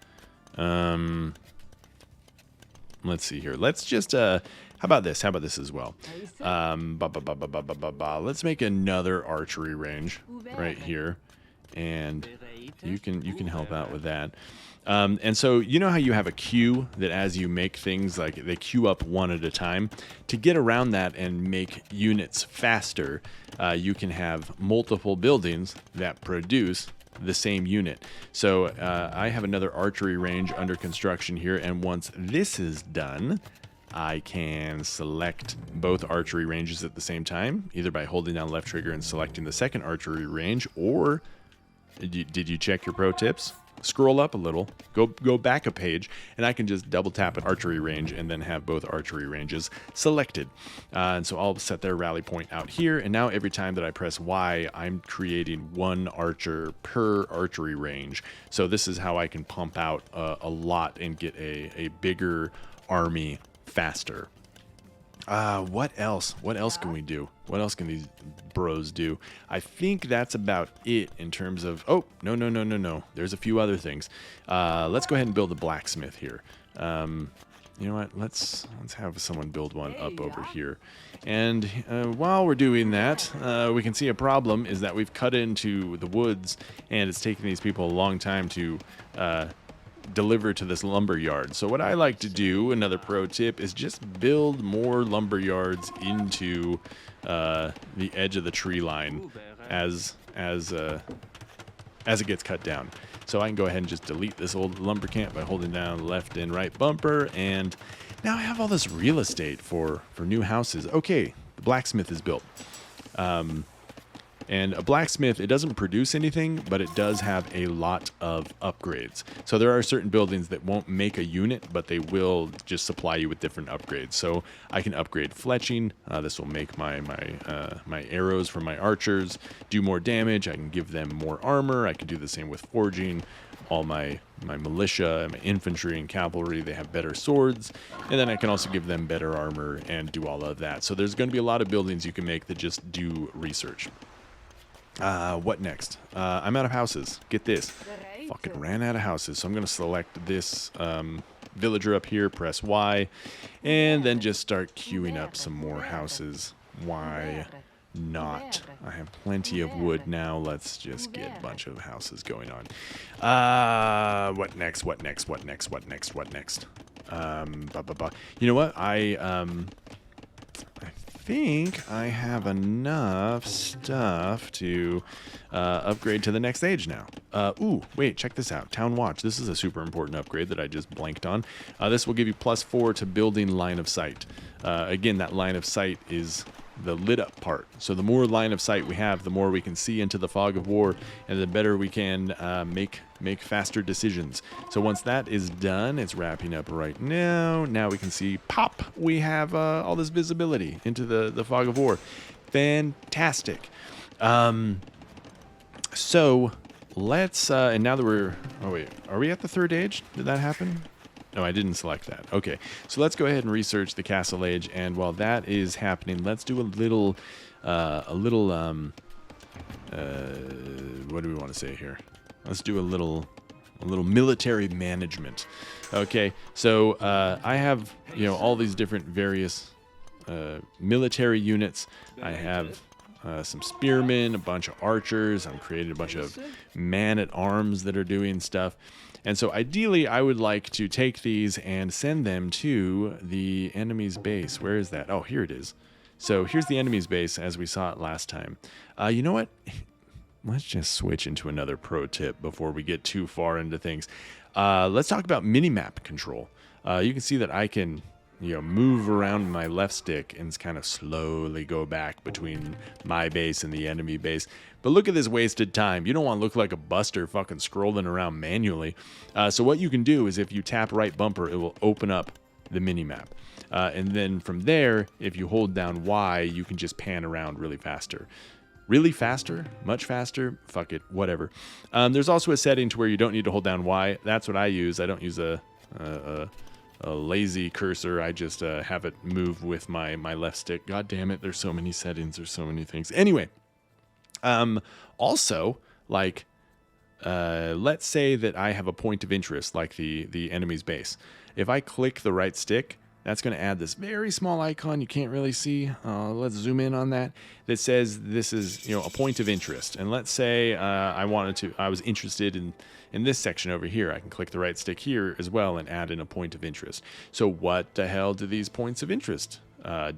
A: Let's see here. Let's just how about this? How about this as well? Let's make another archery range right here, and you can help out with that. And so you know how you have a queue that as you make things, like they queue up one at a time. To get around that and make units faster, you can have multiple buildings that produce the same unit. So I have another archery range under construction here, and once this is done, I can select both archery ranges at the same time, either by holding down left trigger and selecting the second archery range, or did you check your pro tips? Scroll up a little, go back a page, and I can just double tap an archery range and then have both archery ranges selected. And so I'll set their rally point out here, and now every time that I press Y, I'm creating 1 archer per archery range. So this is how I can pump out a lot and get a bigger army faster. What else? What else can we do? What else can these bros do? I think that's about it in terms of... Oh, no. There's a few other things. Let's go ahead and build a blacksmith here. You know what? Let's have someone build one up over here. And while we're doing that, we can see a problem is that we've cut into the woods, and it's taking these people a long time to... deliver to this lumber yard. So what I like to do, another pro tip, is just build more lumber yards into the edge of the tree line as it gets cut down. So I can go ahead and just delete this old lumber camp by holding down left and right bumper, and now I have all this real estate for new houses. Okay, the blacksmith is built. And a blacksmith, it doesn't produce anything, but it does have a lot of upgrades. So there are certain buildings that won't make a unit, but they will just supply you with different upgrades. So I can upgrade fletching. This will make my arrows from my archers do more damage. I can give them more armor. I can do the same with forging. All my militia, my infantry and cavalry, they have better swords. And then I can also give them better armor and do all of that. So there's going to be a lot of buildings you can make that just do research. What next? I'm out of houses. Get this. Fucking ran out of houses. So I'm going to select this villager up here, press Y, and then just start queuing up some more houses. Why not? I have plenty of wood now. Let's just get a bunch of houses going on. What next? You know what? I think I have enough stuff to upgrade to the next age now. Ooh, wait, check this out. Town Watch. This is a super important upgrade that I just blanked on. This will give you +4 to building line of sight. Again, that line of sight is the lit up part. So the more line of sight we have, the more we can see into the fog of war, and the better we can make faster decisions. So once that is done, it's wrapping up right now. Now we can see, pop, we have all this visibility into the fog of war. Fantastic. So let's, and now that we're, oh wait, are we at the 3rd age? Did that happen? No, I didn't select that. Okay, so let's go ahead and research the Castle Age, and while that is happening, let's do a little, what do we want to say here? Let's do a little military management. Okay, so I have, all these different various military units. I have some spearmen, a bunch of archers. I'm creating a bunch of man-at-arms that are doing stuff. And so ideally, I would like to take these and send them to the enemy's base. Where is that? Oh, here it is. So here's the enemy's base as we saw it last time. You know what? Let's just switch into another pro tip before we get too far into things. Let's talk about minimap control. You can see that I can move around my left stick and kind of slowly go back between my base and the enemy base. But look at this wasted time. You don't want to look like a buster fucking scrolling around manually. So what you can do is if you tap right bumper, it will open up the minimap. And then from there, if you hold down Y, you can just pan around really faster. really faster, much faster, fuck it, whatever. There's also a setting to where you don't need to hold down Y. That's what I use. I don't use a lazy cursor. I just have it move with my left stick. God damn it, there's so many settings, there's so many things. Anyway, also, like, let's say that I have a point of interest, like the enemy's base. If I click the right stick, that's going to add this very small icon you can't really see. Let's zoom in on that. That says this is, a point of interest. And let's say I was interested in this section over here. I can click the right stick here as well and add in a point of interest. So what the hell do these points of interest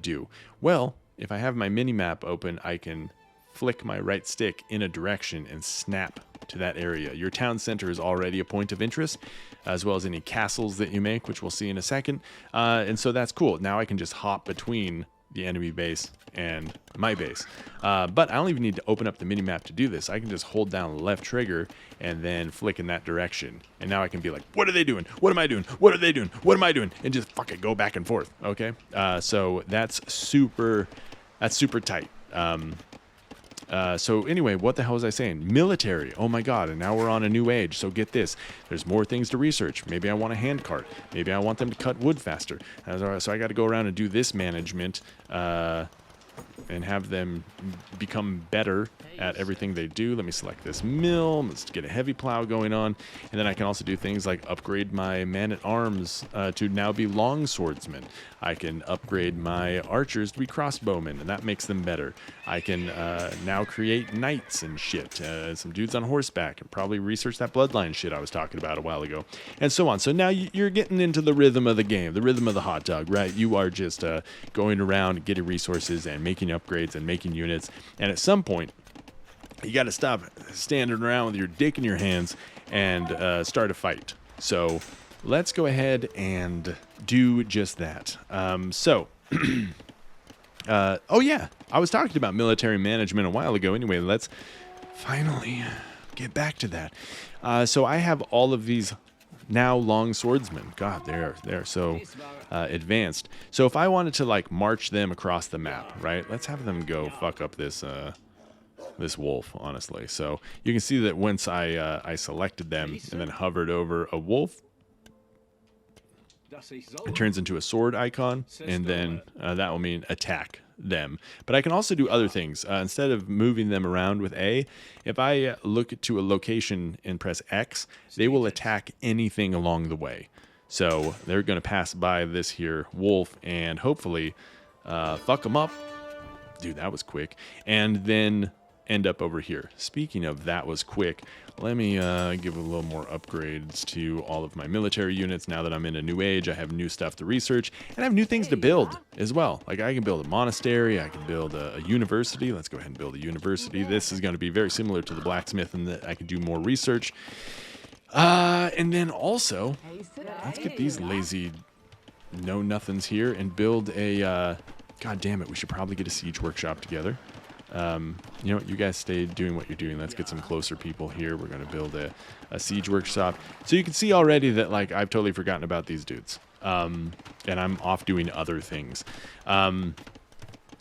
A: do? Well, if I have my Minimap open, I can flick my right stick in a direction and snap to that area. Your town center is already a point of interest, as well as any castles that you make, which we'll see in a second. And so that's cool. Now I can just hop between the enemy base and my base. But I don't even need to open up the minimap to do this. I can just hold down the left trigger and then flick in that direction. And now I can be like, what are they doing? What am I doing? What are they doing? What am I doing? And just fucking go back and forth. Okay. So that's super tight. So anyway, what the hell was I saying? Military. Oh my god, and now we're on a new age. So get this. There's more things to research. Maybe I want a hand cart. Maybe I want them to cut wood faster. So I got to go around and do this management and have them become better at everything they do. Let me select this mill. Let's get a heavy plow going on. And then I can also do things like upgrade my man-at-arms to now be long swordsmen. I can upgrade my archers to be crossbowmen, and that makes them better. I can now create knights and shit. Some dudes on horseback, and probably research that bloodline shit I was talking about a while ago, and so on. So now you're getting into the rhythm of the game, the rhythm of the hot dog, right? You are just going around, getting resources, and making upgrades and making units. And at some point, you got to stop standing around with your dick in your hands and start a fight. So let's go ahead and do just that. Oh yeah, I was talking about military management a while ago. Anyway, let's finally get back to that. So I have all of these now long swordsmen. God, they're so advanced. So if I wanted to like march them across the map, right? Let's have them go fuck up this wolf, honestly. So you can see that once I selected them and then hovered over a wolf, it turns into a sword icon, and then that will mean attack them. But I can also do other things. Instead of moving them around with A, if I look to a location and press X, they will attack anything along the way. So they're going to pass by this here wolf and hopefully fuck them up. Dude, that was quick. And then end up over here. Speaking of that was quick, let me give a little more upgrades to all of my military units. Now that I'm in a new age, I have new stuff to research, and I have new things to build as well. Like I can build a monastery, I can build a university. Let's go ahead and build a university. This is going to be very similar to the blacksmith in that I can do more research. And then also, let's get these lazy know-nothings here and build a... God damn it, we should probably get a siege workshop together. You know, you guys stay doing what you're doing. Let's get some closer people here. We're going to build a siege workshop. So you can see already that, like, I've totally forgotten about these dudes. And I'm off doing other things.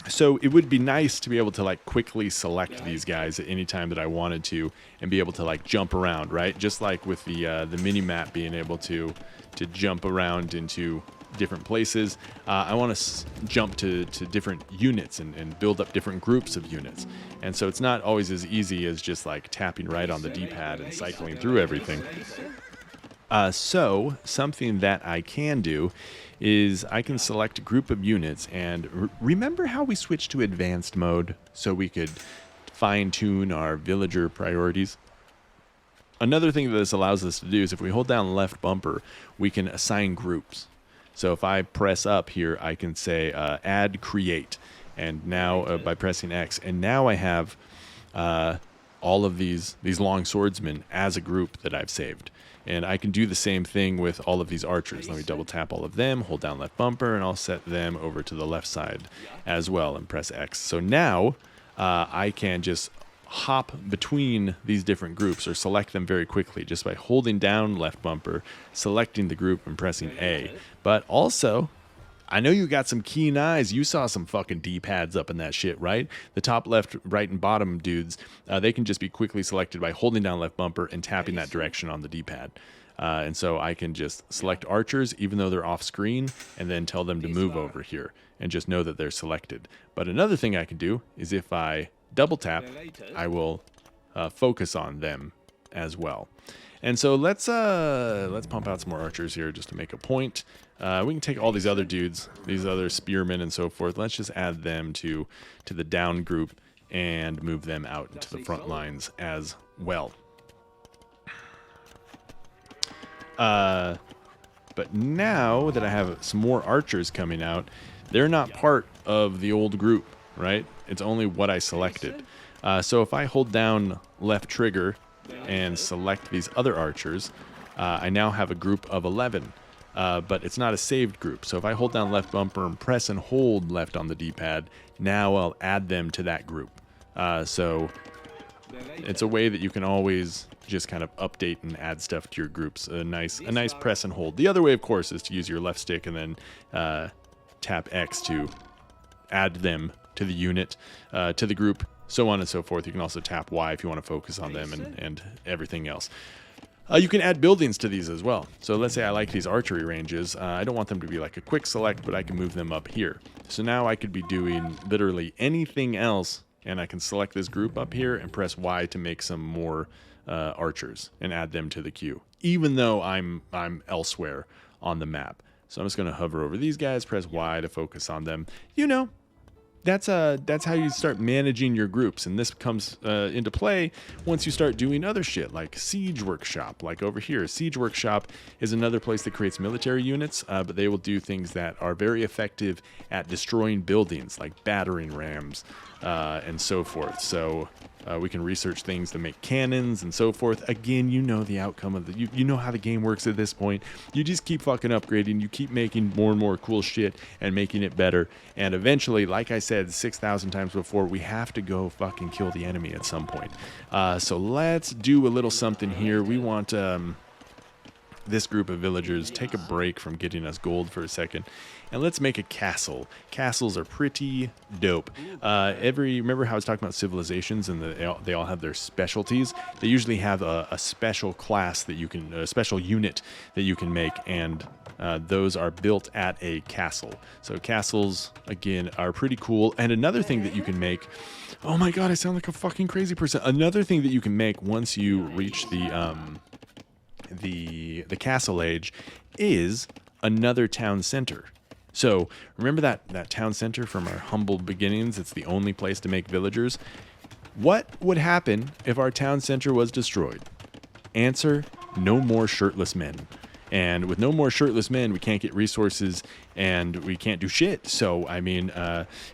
A: So it would be nice to be able to, like, quickly select these guys at any time that I wanted to and be able to, like, jump around, right? Just like with the mini-map being able to jump around into different places. I want to jump to different units and build up different groups of units. And so it's not always as easy as just like tapping right on the D-pad and cycling through everything. So something that I can do is I can select a group of units, and remember how we switched to advanced mode so we could fine-tune our villager priorities? Another thing that this allows us to do is if we hold down left bumper, we can assign groups. So if I press up here, I can say add create, and now by pressing X, and now I have all of these long swordsmen as a group that I've saved. And I can do the same thing with all of these archers. Let me double tap all of them, hold down left bumper, and I'll set them over to the left side as well and press X. So now I can just hop between these different groups or select them very quickly just by holding down left bumper, selecting the group and pressing A. But also I know you got some keen eyes. You saw some fucking D-pads up in that shit, right? The top left, right, and bottom dudes, they can just be quickly selected by holding down left bumper and tapping that direction on the D-pad. And so I can just select archers, even though they're off screen, and then tell them to move over here and just know that they're selected. But another thing I can do is if I double tap, I will focus on them as well. And so let's pump out some more archers here just to make a point. We can take all these other dudes, these other spearmen and so forth. Let's just add them to the down group and move them out into the front lines as well. But now that I have some more archers coming out, they're not part of the old group, right? It's only what I selected. So if I hold down left trigger and select these other archers, I now have a group of 11. But it's not a saved group. So if I hold down left bumper and press and hold left on the D-pad, now I'll add them to that group. So it's a way that you can always just kind of update and add stuff to your groups. A nice press and hold. The other way, of course, is to use your left stick and then tap X to add them to the unit, to the group, so on and so forth. You can also tap Y if you want to focus on them and everything else. You can add buildings to these as well. So let's say I like these archery ranges. I don't want them to be like a quick select, but I can move them up here. So now I could be doing literally anything else, and I can select this group up here and press Y to make some more archers and add them to the queue, even though I'm elsewhere on the map. So I'm just going to hover over these guys, press Y to focus on them. You know, that's how you start managing your groups, and this comes into play once you start doing other shit like Siege Workshop. Like over here, Siege Workshop is another place that creates military units, but they will do things that are very effective at destroying buildings, like battering rams and so forth. So we can research things to make cannons and so forth. Again, you know the outcome of the... You know how the game works at this point. You just keep fucking upgrading. You keep making more and more cool shit and making it better. And eventually, like I said 6,000 times before, we have to go fucking kill the enemy at some point. So let's do a little something here. We want... this group of villagers take a break from getting us gold for a second, and let's make a castle. Castles are pretty dope. Remember how I was talking about civilizations and they all have their specialties? They usually have a special class that you can, a special unit that you can make, and those are built at a castle. So castles, again, are pretty cool. And another thing that you can make, oh my god, I sound like a fucking crazy person. Another thing that you can make once you reach the castle age is another town center. So remember that town center from our humble beginnings? It's the only place to make villagers. What would happen if our town center was destroyed? Answer: no more shirtless men. And with no more shirtless men, we can't get resources and we can't do shit. So, I mean,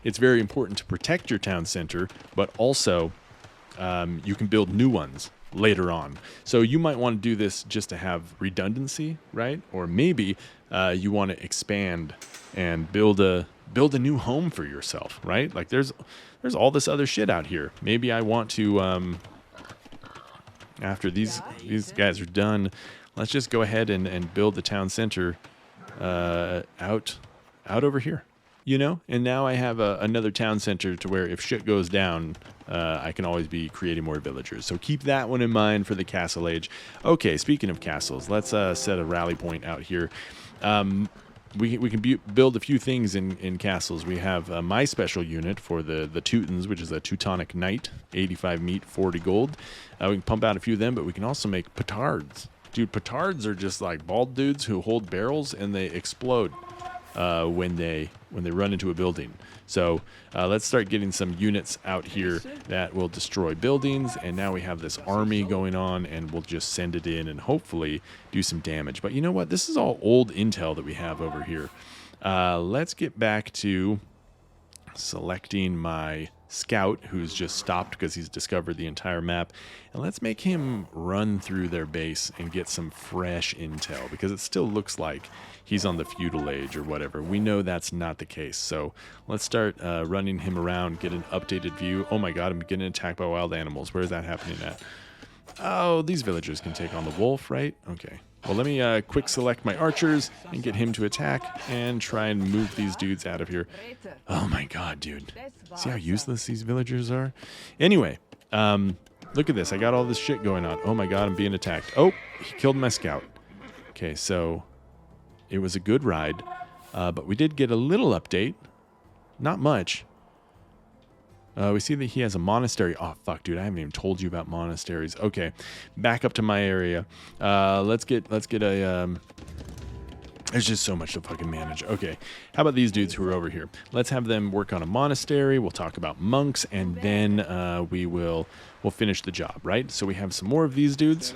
A: it's very important to protect your town center, but also you can build new ones later on. So you might want to do this just to have redundancy, right? Or maybe you want to expand and build a new home for yourself, right? Like there's all this other shit out here. Maybe I want to after these guys are done, let's just go ahead and build the town center out over here. You know, and now I have another town center to where if shit goes down, I can always be creating more villagers. So keep that one in mind for the castle age. Okay, speaking of castles, let's set a rally point out here. We can build a few things in castles. We have my special unit for the Teutons, which is a Teutonic Knight, 85 meat, 40 gold. We can pump out a few of them, but we can also make petards. Dude, petards are just like bald dudes who hold barrels and they explode when they run into a building. So let's start getting some units out here that will destroy buildings, and now we have this army going on, and we'll just send it in and hopefully do some damage. But you know what? This is all old intel that we have over here. Let's get back to selecting my scout, who's just stopped because he's discovered the entire map, and let's make him run through their base and get some fresh intel, because it still looks like he's on the Feudal Age or whatever. We know that's not the case, so let's start running him around, get an updated view. Oh my god, I'm getting attacked by wild animals. Where is that happening at? Oh, these villagers can take on the wolf, right? Okay. Well, let me quick select my archers and get him to attack and try and move these dudes out of here. Oh my god, dude. See how useless these villagers are? Anyway, look at this. I got all this shit going on. Oh my god, I'm being attacked. Oh, he killed my scout. Okay, so it was a good ride, but we did get a little update. Not much. We see that he has a monastery. Oh, fuck, dude. I haven't even told you about monasteries. Okay. Back up to my area. Let's get a... There's just so much to fucking manage. Okay. How about these dudes who are over here? Let's have them work on a monastery. We'll talk about monks, and then we'll finish the job, right? So we have some more of these dudes.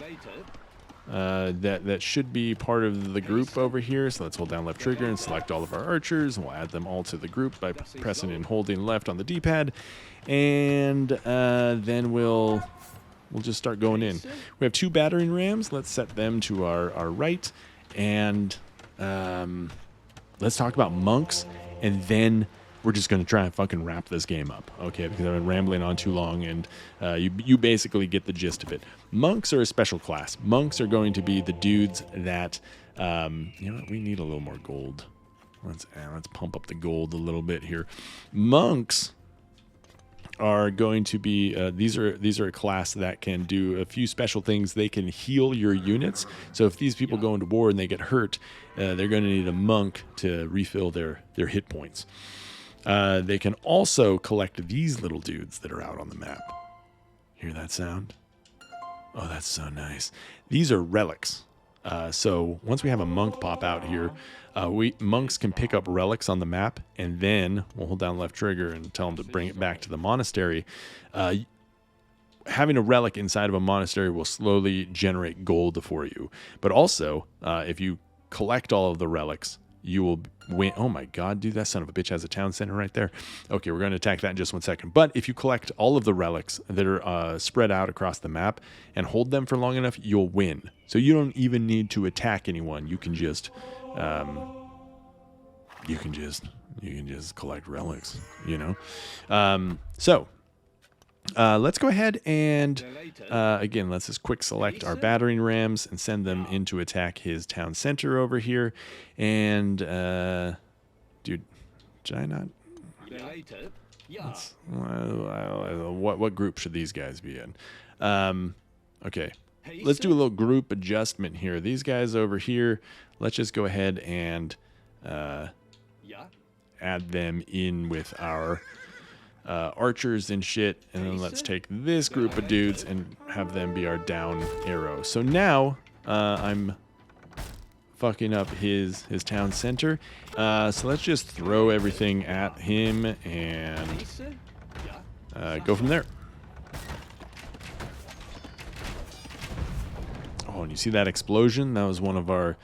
A: That should be part of the group over here. So let's hold down left trigger and select all of our archers. We'll add them all to the group by pressing and holding left on the D-pad. And then we'll just start going in. We have 2 battering rams. Let's set them to our right. And let's talk about monks. And then we're just going to try and fucking wrap this game up, okay? Because I've been rambling on too long, and you basically get the gist of it. Monks are a special class. Monks are going to be the dudes that, you know what? We need a little more gold. Let's pump up the gold a little bit here. Monks are going to be these are a class that can do a few special things. They can heal your units. So if these people go into war and they get hurt, they're going to need a monk to refill their hit points. They can also collect these little dudes that are out on the map. Hear that sound? Oh, that's so nice. These are relics. So once we have a monk pop out here, monks can pick up relics on the map, and then we'll hold down left trigger and tell them to bring it back to the monastery. Having a relic inside of a monastery will slowly generate gold for you. But also, if you collect all of the relics, you will win. Oh my god, dude, that son of a bitch has a town center right there. Okay, we're going to attack that in just 1 second. But if you collect all of the relics that are spread out across the map and hold them for long enough, you'll win. So you don't even need to attack anyone. You can just collect relics, you know. Let's go ahead and, again, let's just quick select our battering rams and send them in to attack his town center over here. And, dude, should I not? What group should these guys be in? Okay, let's do a little group adjustment here. These guys over here, let's just go ahead and add them in with our... archers and shit, and then let's take this group of dudes and have them be our down arrow. So now I'm fucking up his town center. So let's just throw everything at him and go from there. Oh, and you see that explosion? That was one of our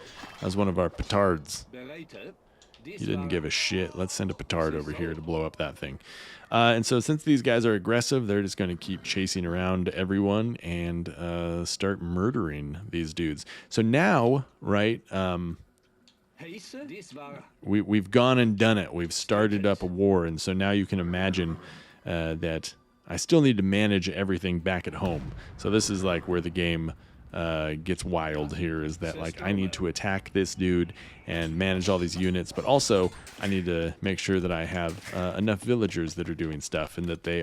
A: petards. He didn't give a shit. Let's send a petard over here to blow up that thing. And so since these guys are aggressive, they're just going to keep chasing around everyone and start murdering these dudes. So now, right, we've gone and done it. We've started up a war. And so now you can imagine that I still need to manage everything back at home. So this is like where the game... gets wild here, is that like I need to attack this dude and manage all these units, but also I need to make sure that I have enough villagers that are doing stuff and that they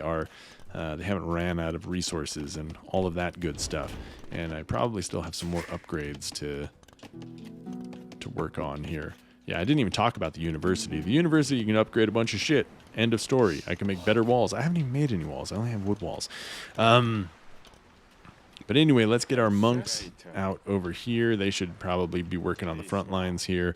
A: haven't ran out of resources and all of that good stuff. And I probably still have some more upgrades to work on here. Yeah, I didn't even talk about the university. The university, you can upgrade a bunch of shit. End of story. I can make better walls. I haven't even made any walls. I only have wood walls. But anyway, let's get our monks out over here. They should probably be working on the front lines here.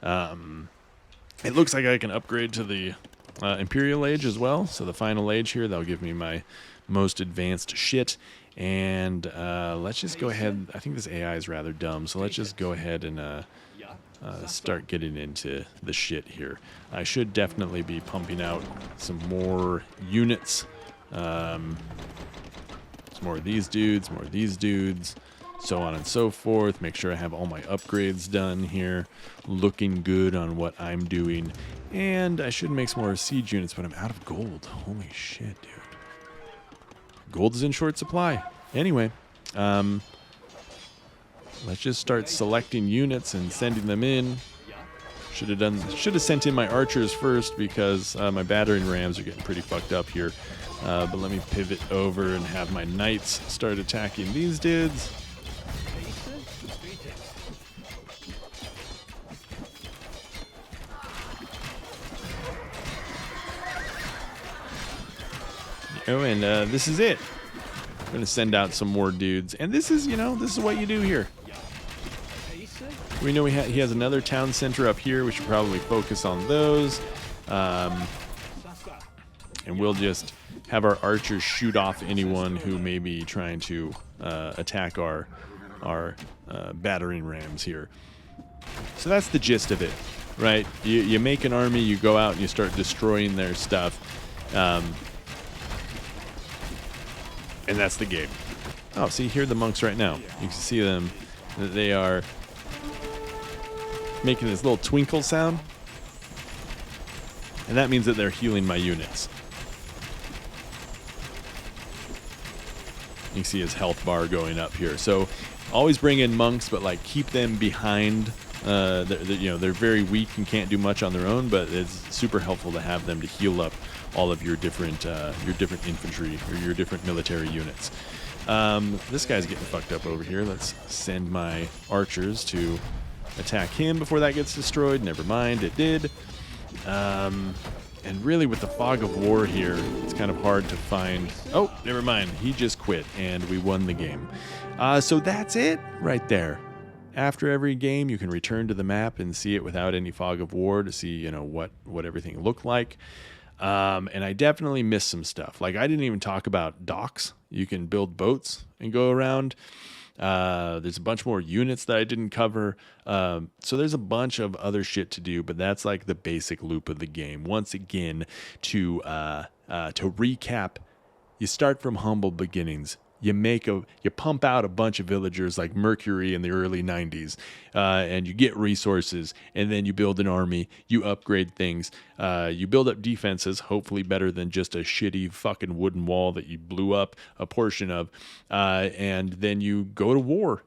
A: It looks like I can upgrade to the Imperial Age as well. So the final age here, that'll give me my most advanced shit. And let's just go ahead. I think this AI is rather dumb. So let's just go ahead and start getting into the shit here. I should definitely be pumping out some more units. More of these dudes, more of these dudes, so on and so forth. Make sure I have all my upgrades done here, looking good on what I'm doing. And I should make some more siege units, but I'm out of gold. Holy shit, dude. Gold is in short supply. Anyway, let's just start selecting units and sending them in. Should have sent in my archers first because my battering rams are getting pretty fucked up here. But let me pivot over and have my knights start attacking these dudes. Oh, and this is it. I'm going to send out some more dudes. And this is, this is what you do here. We know he has another town center up here. We should probably focus on those. And we'll just have our archers shoot off anyone who may be trying to attack our battering rams here. So that's the gist of it, right? You make an army, you go out and you start destroying their stuff. And that's the game. Oh, see, here are the monks right now. You can see them. They are making this little twinkle sound. And that means that they're healing my units. You can see his health bar going up here. So always bring in monks, but like keep them behind. They're very weak and can't do much on their own, but it's super helpful to have them to heal up all of your different infantry or your different military units. This guy's getting fucked up over here. Let's send my archers to attack him before that gets destroyed. Never mind, it did. And really with the fog of war here, it's kind of hard to find. Oh, never mind. He just quit and we won the game. So that's it right there. After every game, you can return to the map and see it without any fog of war to see, what everything looked like. And I definitely missed some stuff. Like I didn't even talk about docks. You can build boats and go around. There's a bunch more units that I didn't cover. So there's a bunch of other shit to do, but that's like the basic loop of the game. Once again, to recap, you start from humble beginnings. You pump out a bunch of villagers like Mercury in the early 90s, and you get resources, and then you build an army, you upgrade things, you build up defenses, hopefully better than just a shitty fucking wooden wall that you blew up a portion of, and then you go to war,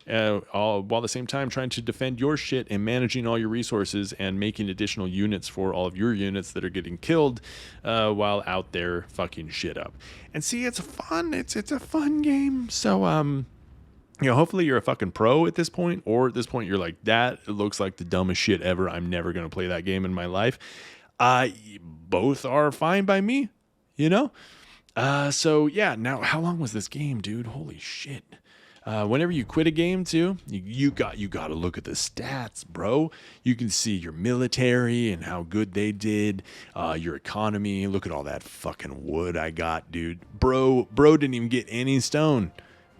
A: all while at the same time trying to defend your shit and managing all your resources and making additional units for all of your units that are getting killed while out there fucking shit up. And see, it's fun. It's a fun game. So, hopefully you're a fucking pro at this point, or at this point you're like, that looks like the dumbest shit ever. I'm never going to play that game in my life. Both are fine by me, So yeah, now how long was this game, dude? Holy shit. Whenever you quit a game too, you got to look at the stats, bro. You can see your military and how good they did, your economy. Look at all that fucking wood I got, dude. Bro didn't even get any stone.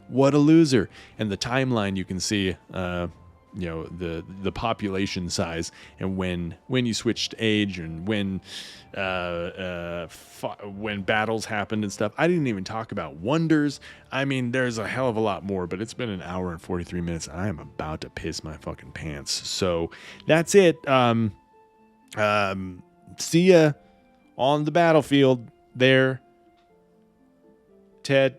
A: What a loser. And the timeline, you can see, the population size and when you switched age and when battles happened and stuff. I didn't even talk about wonders. I mean, there's a hell of a lot more, but it's been an hour and 43 minutes. I am about to piss my fucking pants. So that's it. See ya on the battlefield there, Ted.